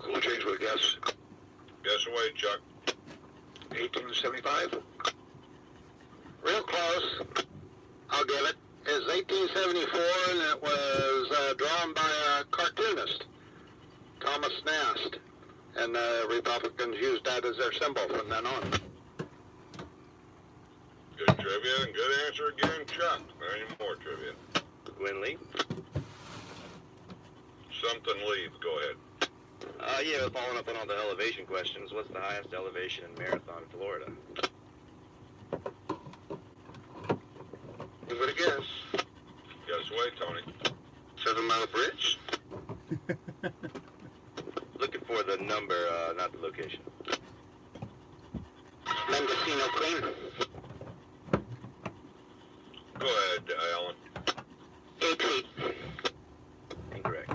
Cool change with a guess. Guess away, Chuck. 1875. Real close. I'll give it. It's 1874, and it was drawn by a cartoonist, Thomas Nast. And the Republicans used that as their symbol from then on. Good trivia, and good answer again, Chuck. Any more trivia? Winley? Something leave. Go ahead. Yeah, following up on all the elevation questions, what's the highest elevation in Marathon, Florida? Give it a guess. Guess away, Tony. 7 Mile Bridge? Looking for the number, not the location. Mendocino Queen. Go ahead, Alan. 8 feet. Incorrect.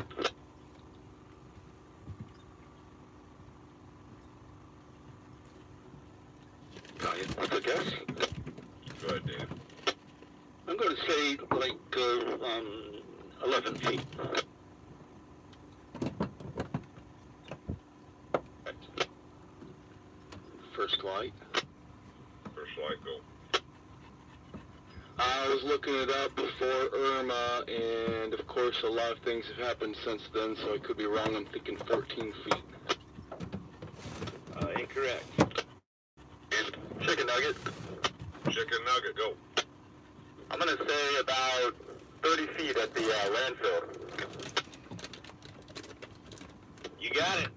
What's a guess? Go ahead, Dave. I'm going to say like 11 feet. First light. First light, go. I was looking it up before Irma, and of course a lot of things have happened since then, so I could be wrong. I'm thinking 14 feet. Incorrect. Chicken nugget. Chicken nugget, go. I'm going to say about 30 feet at the landfill. You got it.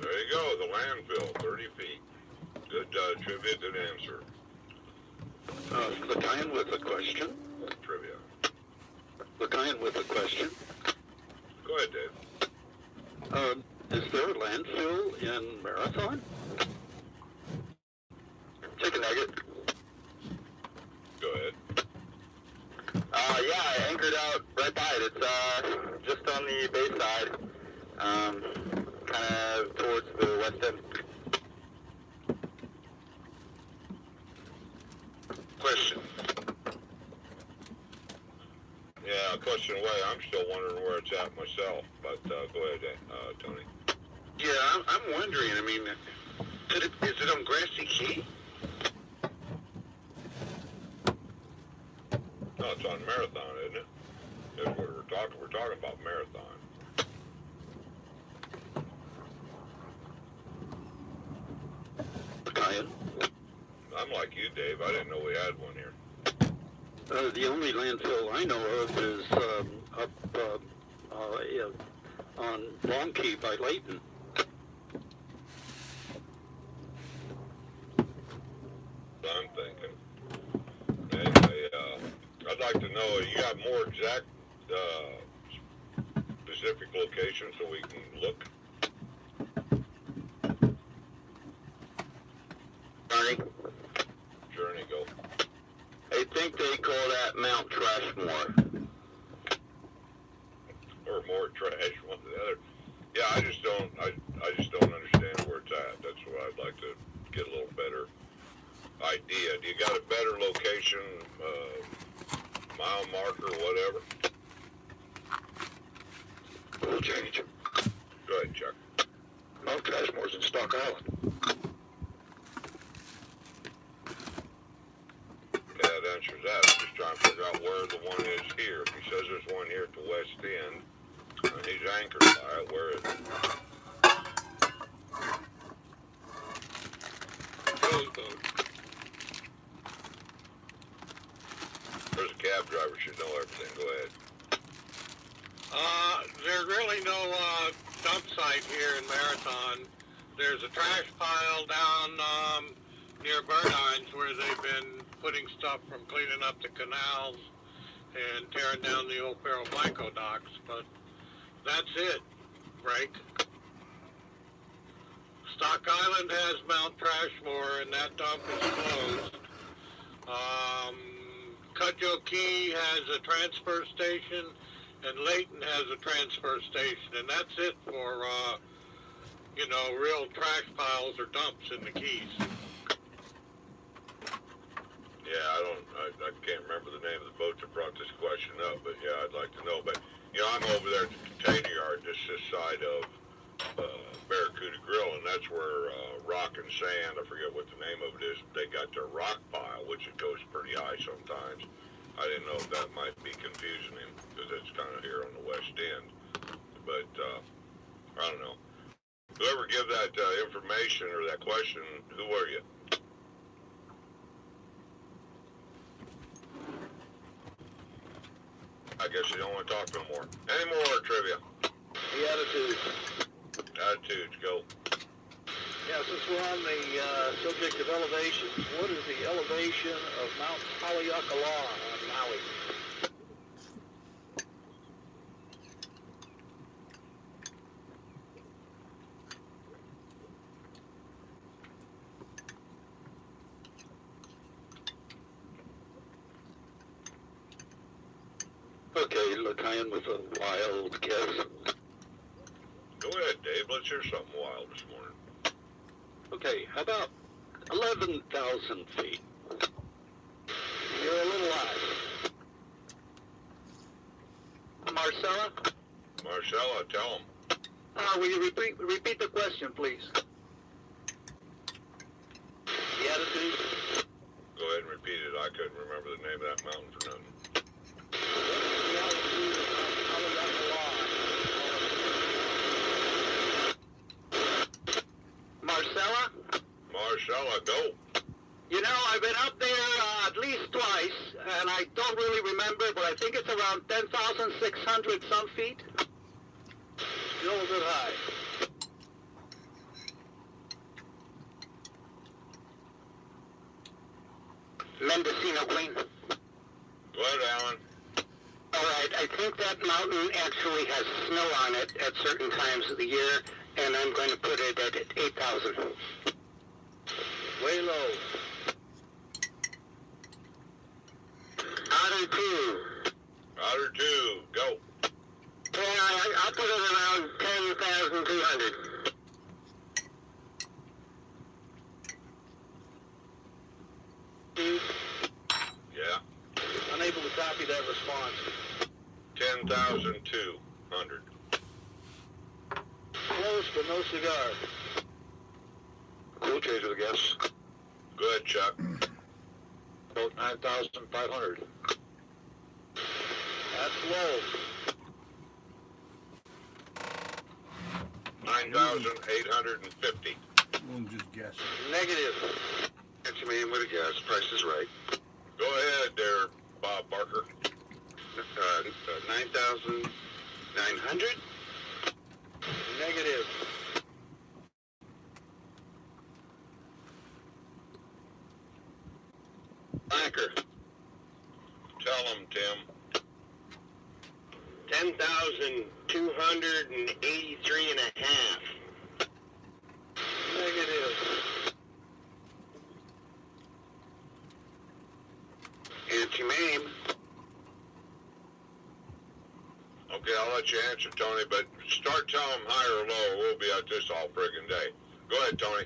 There you go, the landfill, 30 feet. Good trivia, good answer. Lakian with a question. Trivia. Lakian with a question. Go ahead, Dave. Is there a landfill in Marathon? Chicken nugget. Go ahead. Yeah, I anchored out right by it. It's just on the bay side, kind of towards the west end. Question. Yeah, question away. I'm still wondering where it's at myself, but go ahead, Tony. Yeah, I'm wondering. I mean, is it on Grassy Key? No, it's on Marathon, isn't it? we're talking about Marathon. I'm like you, Dave. I didn't know we had one here. The only landfill I know of is up on Long Key by Layton. I'm thinking. Anyway, I'd like to know, you got more exact specific locations so we can look? Journey, go. I think they call that Mount Trashmore. Or more trash, one or the other. Yeah, I just don't understand where it's at. That's what I'd like to get a little better idea. Do you got a better location, mile marker, whatever? We'll change. Go ahead, Chuck. Mount Trashmore's in Stock Island. Yeah, that answers that. I'm just trying to figure out where the one is here. If he says there's one here at the west end, and he's anchored by it, where is it? There's a cab driver should know everything. Go ahead. There's really no dump site here in Marathon. There's a trash pile down near Burdines where they've been putting stuff from cleaning up the canals and tearing down the old Perro Blanco docks, but that's it, Frank. Stock Island has Mount Trashmore, and that dump is closed. Cudjoe Key has a transfer station, and Layton has a transfer station, and that's it for, real trash piles or dumps in the Keys. Yeah, I can't remember the name of the boat that brought this question up, but yeah, I'd like to know. But, I'm over there at the container yard, this side of Barracuda Grill, and that's where rock and sand, I forget what the name of it is, they got their rock pile, which it goes pretty high sometimes. I didn't know if that might be confusing him, because it's kind of here on the west end. But, I don't know. Whoever give that information or that question, who are you? I guess you don't want to talk no more. Any more trivia? The attitude. Attitudes, go. Yeah, since we're on the subject of elevations, what is the elevation of Mount Haleakala on Maui? Okay, Lakayan with a wild guess. Go ahead, Dave. Let's hear something wild this morning. Okay, how about 11,000 feet? You're a little high. Marcella? Marcella, tell him. Will you repeat the question, please? The attitude? Go ahead and repeat it. I couldn't remember the name of that mountain for nothing. The altitude of Mount Haleakala. Marcella? Marcella, go. I've been up there at least twice, and I don't really remember, but I think it's around 10,600 some feet. Still a bit high. Mendocino Queen. Go ahead, Alan. All right, I think that mountain actually has snow on it at certain times of the year, and I'm going to put it at 8,000. Way low. Otter 2. Otter 2, go. Yeah, I'll put it around 10,200. Yeah. Unable to copy that response. 10,200. Close, but no cigar. We'll change it, I guess. Go ahead, Chuck. About 9,500. That's low. 9,850. We'll just guess. Negative. Answer me with a guess. Price is right. Go ahead there, Bob Barker. 9,900? Negative. Backer. Tell him, Tim. 10,283 and a half. Negative. Anti-mame. Okay, I'll let you answer, Tony, but start telling him higher or lower. We'll be at this all friggin' day. Go ahead, Tony.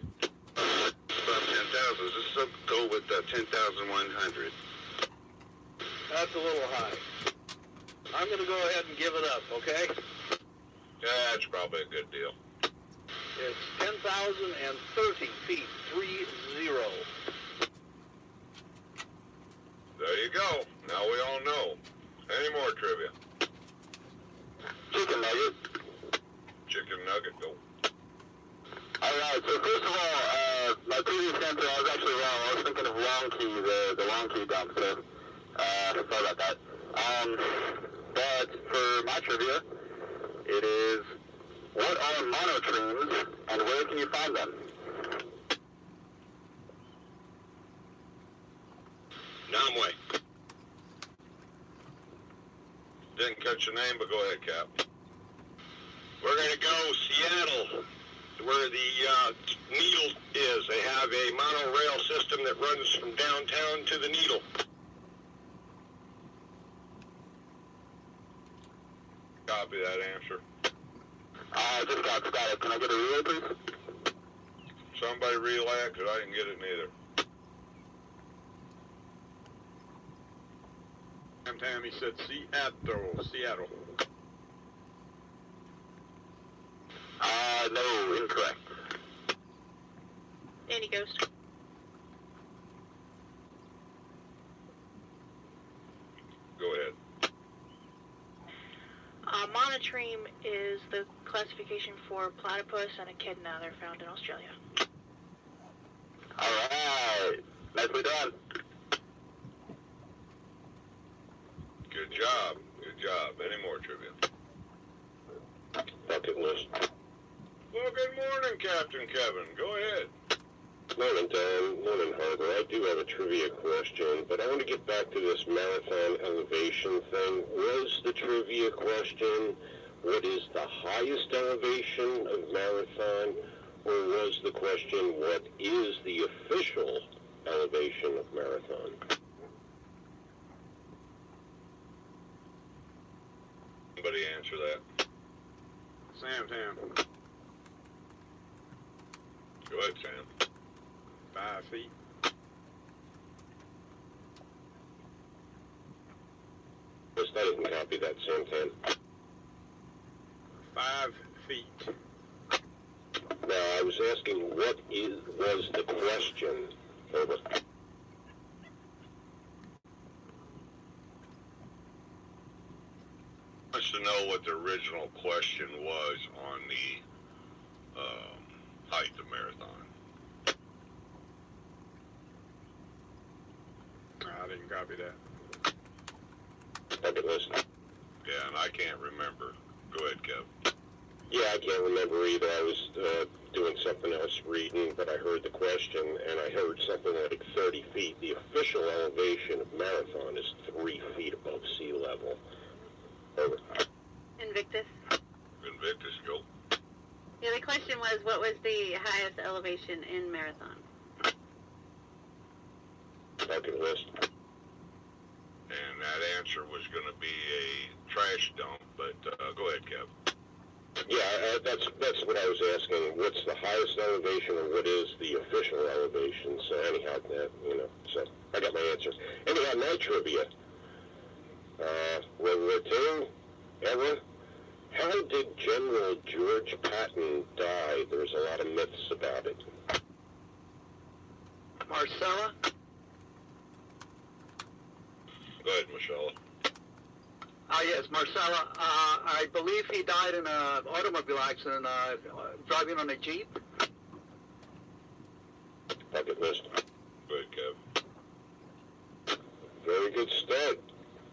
About 10,000. Let's go with 10,100. That's a little high. I'm going to go ahead and give it up, okay? Yeah, that's probably a good deal. It's 10,030 feet, 30. There you go. Now we all know. Any more trivia? Chicken nugget. Chicken nugget, go. Alright, so first of all, my previous answer, I was actually wrong. I was thinking of long key, the long key dump, so sorry about that. But for my trivia, it is, what are monotremes and where can you find them? Namway. Didn't catch the name, but go ahead, Cap. We're going to go Seattle, where the needle is. They have a monorail system that runs from downtown to the needle. Copy that answer. Just got static. Can I get a relay, please? Somebody relay it, because I didn't get it neither. Tam, he said Seattle. No, incorrect. Danny Ghost. Go ahead. Monotreme is the classification for platypus and echidna. They're found in Australia. Alright, nicely done. Good job. Good job. Any more trivia? Bucket list. Well, good morning, Captain Kevin. Go ahead. Morning, Dan. Morning, Harbor. I do have a trivia question, but I want to get back to this marathon elevation thing. Was the trivia question, what is the highest elevation of marathon, or was the question, what is the official elevation of marathon? Somebody answer that. Tam. Go ahead, Sam. 5 feet. Yes, I didn't copy that, Sam. 5 feet. Now, I was asking, what was the question? Over. Wants to know what the original question was on the height of marathon. I didn't copy that. Bucket list. Yeah, and I can't remember. Go ahead, Kev. Yeah, I can't remember either. I was doing something else reading, but I heard the question, and I heard something like 30 feet. The official elevation of marathon is 3 feet above sea level. Over. Invictus. Invictus, go. Yeah, the question was, what was the highest elevation in marathon? Bucket list. And that answer was going to be a trash dump, but go ahead, Kev. Yeah, that's what I was asking. What's the highest elevation, or what is the official elevation? So anyhow, so I got my answer. Anyhow, my trivia. World War II, era. How did General George Patton die? There's a lot of myths about it. Marcella? Go ahead, Michelle. Yes, Marcella. I believe he died in an automobile accident driving on a Jeep. Bucket list. Good, Kev. Very good start.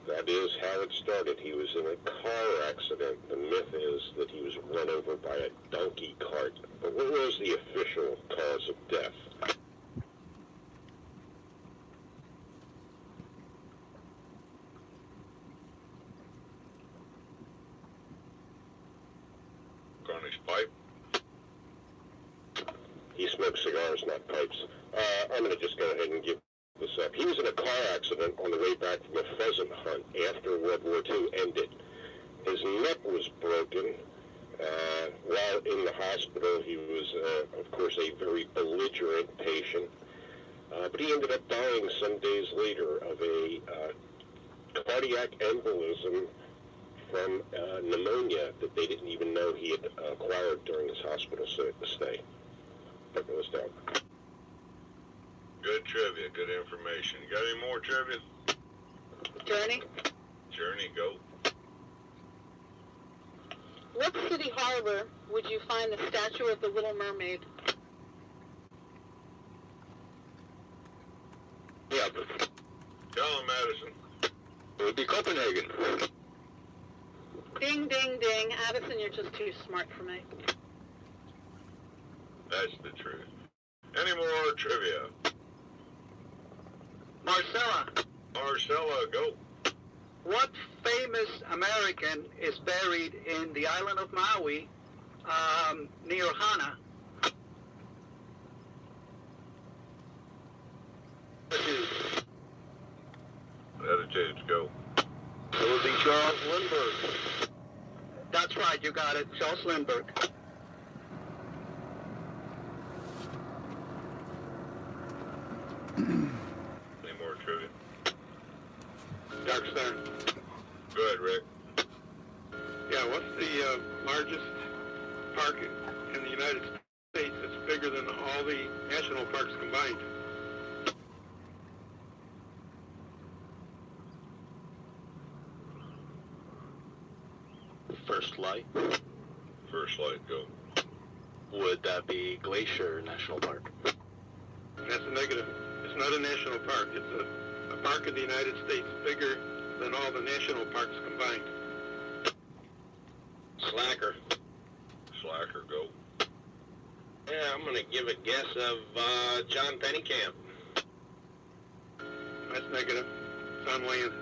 That is how it started. He was in a car accident. The myth is that he was run over by a donkey cart. But what was the official cause of death? Garnish pipe. He smoked cigars, not pipes. I'm going to just go ahead and give this up. He was in a car accident on the way back from a pheasant hunt after World War II ended. His neck was broken. While in the hospital, he was, of course, a very belligerent patient. But he ended up dying some days later of a cardiac embolism from pneumonia that they didn't even know he had acquired during his hospital stay. Put those down. Good trivia, good information. You got any more trivia? Journey? Journey, go. What city harbor would you find the statue of the Little Mermaid? Yeah. Tell him, Madison. It would be Copenhagen. Ding, ding, ding. Addison, you're just too smart for me. That's the truth. Any more trivia? Marcella. Marcella, go. What famous American is buried in the island of Maui near Hana? Attitudes, go. It would be Charles Lindbergh. That's right, you got it. Charles Lindbergh. Any more trivia? Dark Star. Go ahead, Rick. Yeah, what's the largest park in the United States that's bigger than all the national parks combined? First Light. First Light, go. Would that be Glacier National Park? That's a negative. It's not a national park. It's a park in the United States bigger than all the national parks combined. Slacker. Slacker, go. Yeah, I'm gonna give a guess of John Pennycamp. That's negative. It's on land.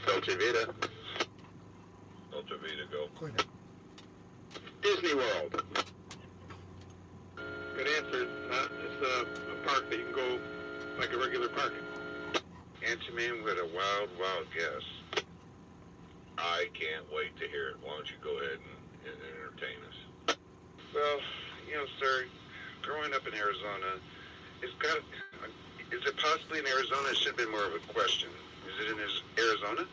Dolce Vita. Dolce Vita, go. Disney World. Good answer. It's a park that you can go like a regular park. Answer me with a wild, wild guess. I can't wait to hear it. Why don't you go ahead and entertain us? Well, you know, sir, growing up in Arizona, is it possibly in Arizona? It should have been more of a question. Is it in Arizona?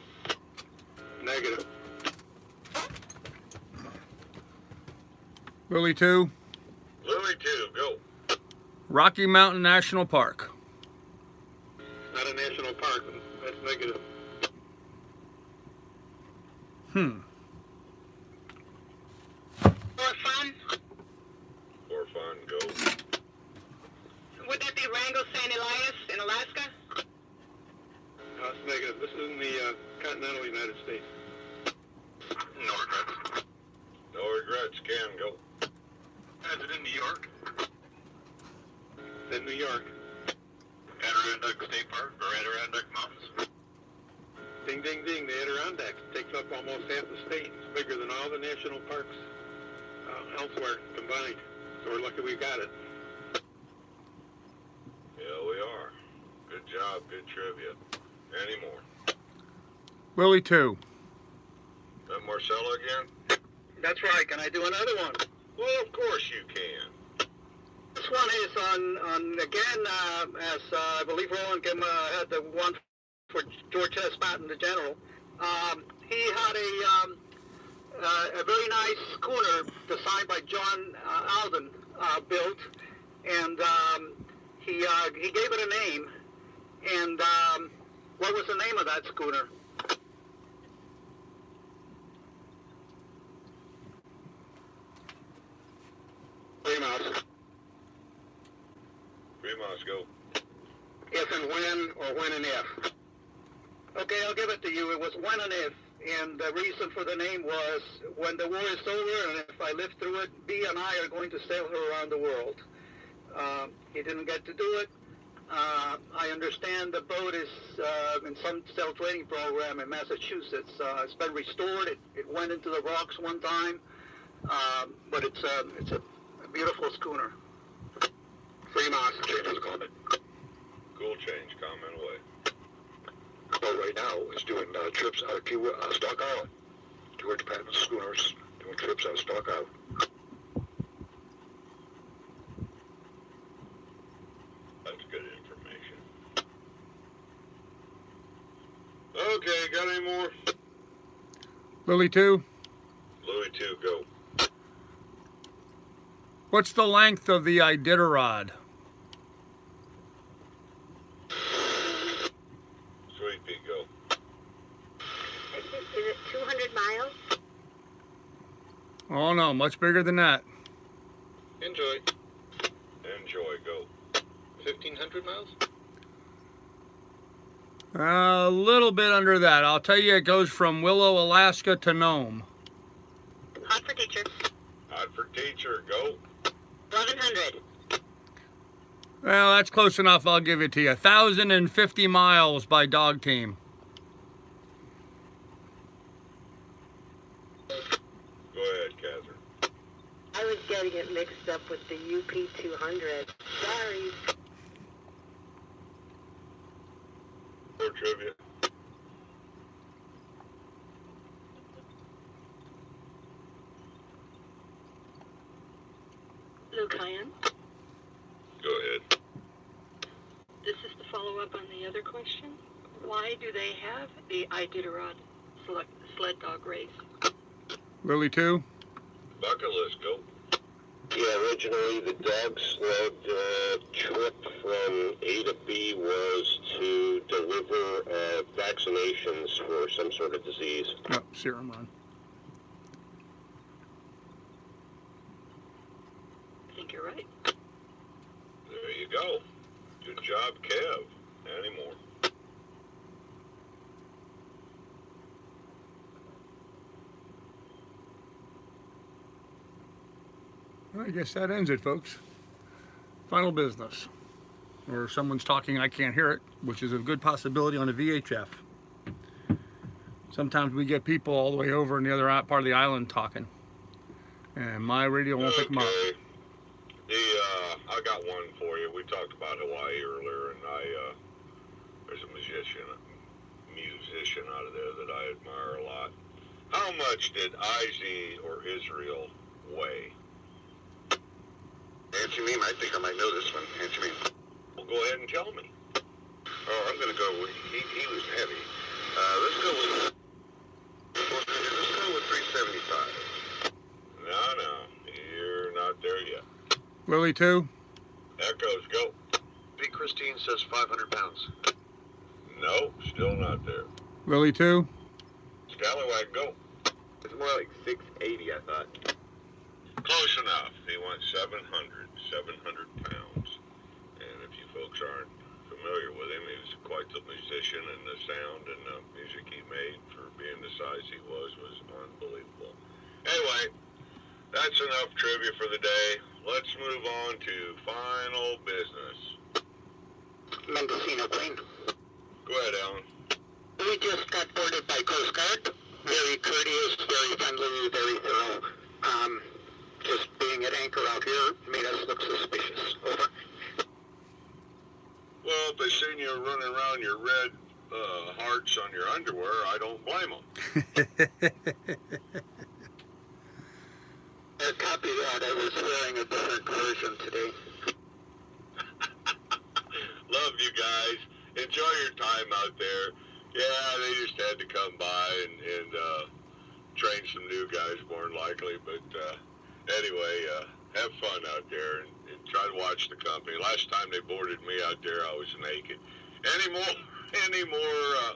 Negative. Willie 2. Louis 2, go. Rocky Mountain National Park. Not a national park. That's negative. For fun? For fun, go. Would that be Wrangell St. Elias in Alaska? No, it's negative. This is in the continental United States. No regrets. No regrets, Ken, go. Is it in New York? It's in New York. Adirondack State Park or Adirondack Mountains? Ding, ding, ding. The Adirondack takes up almost half the state. It's bigger than all the national parks elsewhere combined. So we're lucky we got it. Yeah, we are. Good job, good trivia. Any more? Willie 2. That Marcella again? That's right. Can I do another one? Well, of course you can. This one is on again, as I believe Roland had the one for George S. Patton, the general. He had a very nice schooner designed by John Alden built, and he gave it a name. And what was the name of that schooner? miles. 3 miles, go. If and when, or when and if? Okay, I'll give it to you. It was when and if. And the reason for the name was, when the war is over and if I live through it, Bea and I are going to sail her around the world. He didn't get to do it. I understand the boat is in some sail training program in Massachusetts. It's been restored. It went into the rocks one time, but it's a beautiful schooner. 3 miles. Change for the comment. Cool change, comment away. Well, right now, it's doing trips out of Stock Island. 2 independent schooners doing trips out of Stock Island. That's good information. Okay, got any more? Lily 2. Louis 2, go. What's the length of the Iditarod? Sweet Pea, go. Is it 200 miles? Oh no, much bigger than that. Enjoy. Enjoy, go. 1,500 miles? A little bit under that. I'll tell you, it goes from Willow, Alaska to Nome. Hot for teacher. Hot for teacher, go. 1,100. Well, that's close enough. I'll give it to you. 1,050 miles by dog team. Go ahead, Catherine. I was getting it mixed up with the UP200. Sorry. More trivia. Luke Hyan. Go ahead. This is to follow up on the other question. Why do they have the Iditarod sled dog race? Lily 2. Bucket list, go. Yeah, originally the dog sled trip from A to B was to deliver vaccinations for some sort of disease. Oh, serum run. I think you're right. There you go. Good job, Kev. Any more? Well, I guess that ends it, folks. Final business. Or someone's talking, I can't hear it, which is a good possibility on a VHF. Sometimes we get people all the way over in the other part of the island talking. And my radio won't pick them up. I got one for you. We talked about Hawaii earlier, and there's a musician out of there that I admire a lot. How much did IZ or Israel weigh? Answer me. I think I might know this one. Answer me. Well, go ahead and tell me. Oh, I'm going to go with, he was heavy. Let's go with 375. No, you're not there yet. Lily 2. Echoes, go. B. Christine says 500 pounds. No, still not there. Lily 2. Scallywag, go. It's more like 680, I thought. Close enough. He went 700 pounds. And if you folks aren't familiar with him, he was quite the musician, and the sound and the music he made for being the size he was unbelievable. Anyway, that's enough trivia for the day. Let's move on to final business. Mendocino Queen. Go ahead, Alan. We just got boarded by Coast Guard. Very courteous, very friendly, very thorough. Just being at anchor out here made us look suspicious. Over. Well, if they seen you running around your red hearts on your underwear, I don't blame them. Copy that. I was wearing a different version today. Love you guys. Enjoy your time out there. Yeah, they just had to come by and train some new guys, more than likely. But anyway, have fun out there and try to watch the company. Last time they boarded me out there, I was naked. Any more?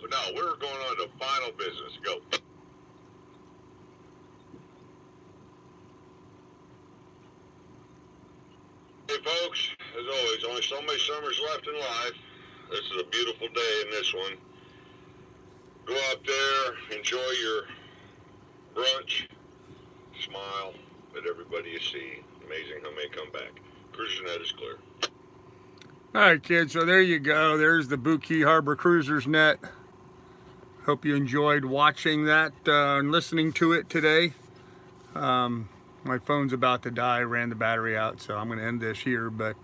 No, we're going on to final business. Go. Hey folks, as always, only so many summers left in life. This is a beautiful day in this one. Go out there, enjoy your brunch, smile at everybody you see. Amazing how many come back. Cruiser net is clear. All right, kids, so there you go. There's the Bookie Harbor Cruisers net. Hope you enjoyed watching that and listening to it today. My phone's about to die, ran the battery out, so I'm going to end this here. But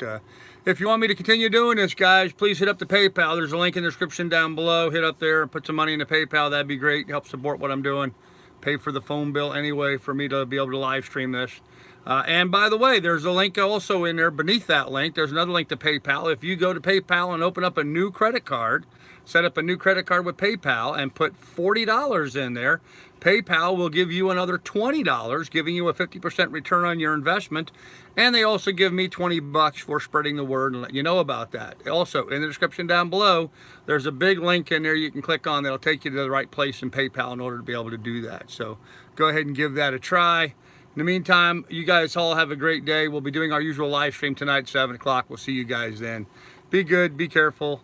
if you want me to continue doing this, guys, please hit up the PayPal. There's a link in the description down below. Hit up there and put some money in the PayPal. That'd be great. Help support what I'm doing. Pay for the phone bill anyway for me to be able to live stream this. And by the way, there's a link also in there beneath that link. There's another link to PayPal. If you go to PayPal and open up a new credit card, set up a new credit card with PayPal and put $40 in there, PayPal will give you another $20, giving you a 50% return on your investment. And they also give me $20 for spreading the word and let you know about that. Also, in the description down below, there's a big link in there you can click on that'll take you to the right place in PayPal in order to be able to do that. So go ahead and give that a try. In the meantime, you guys all have a great day. We'll be doing our usual live stream tonight at 7 o'clock. We'll see you guys then. Be good, be careful.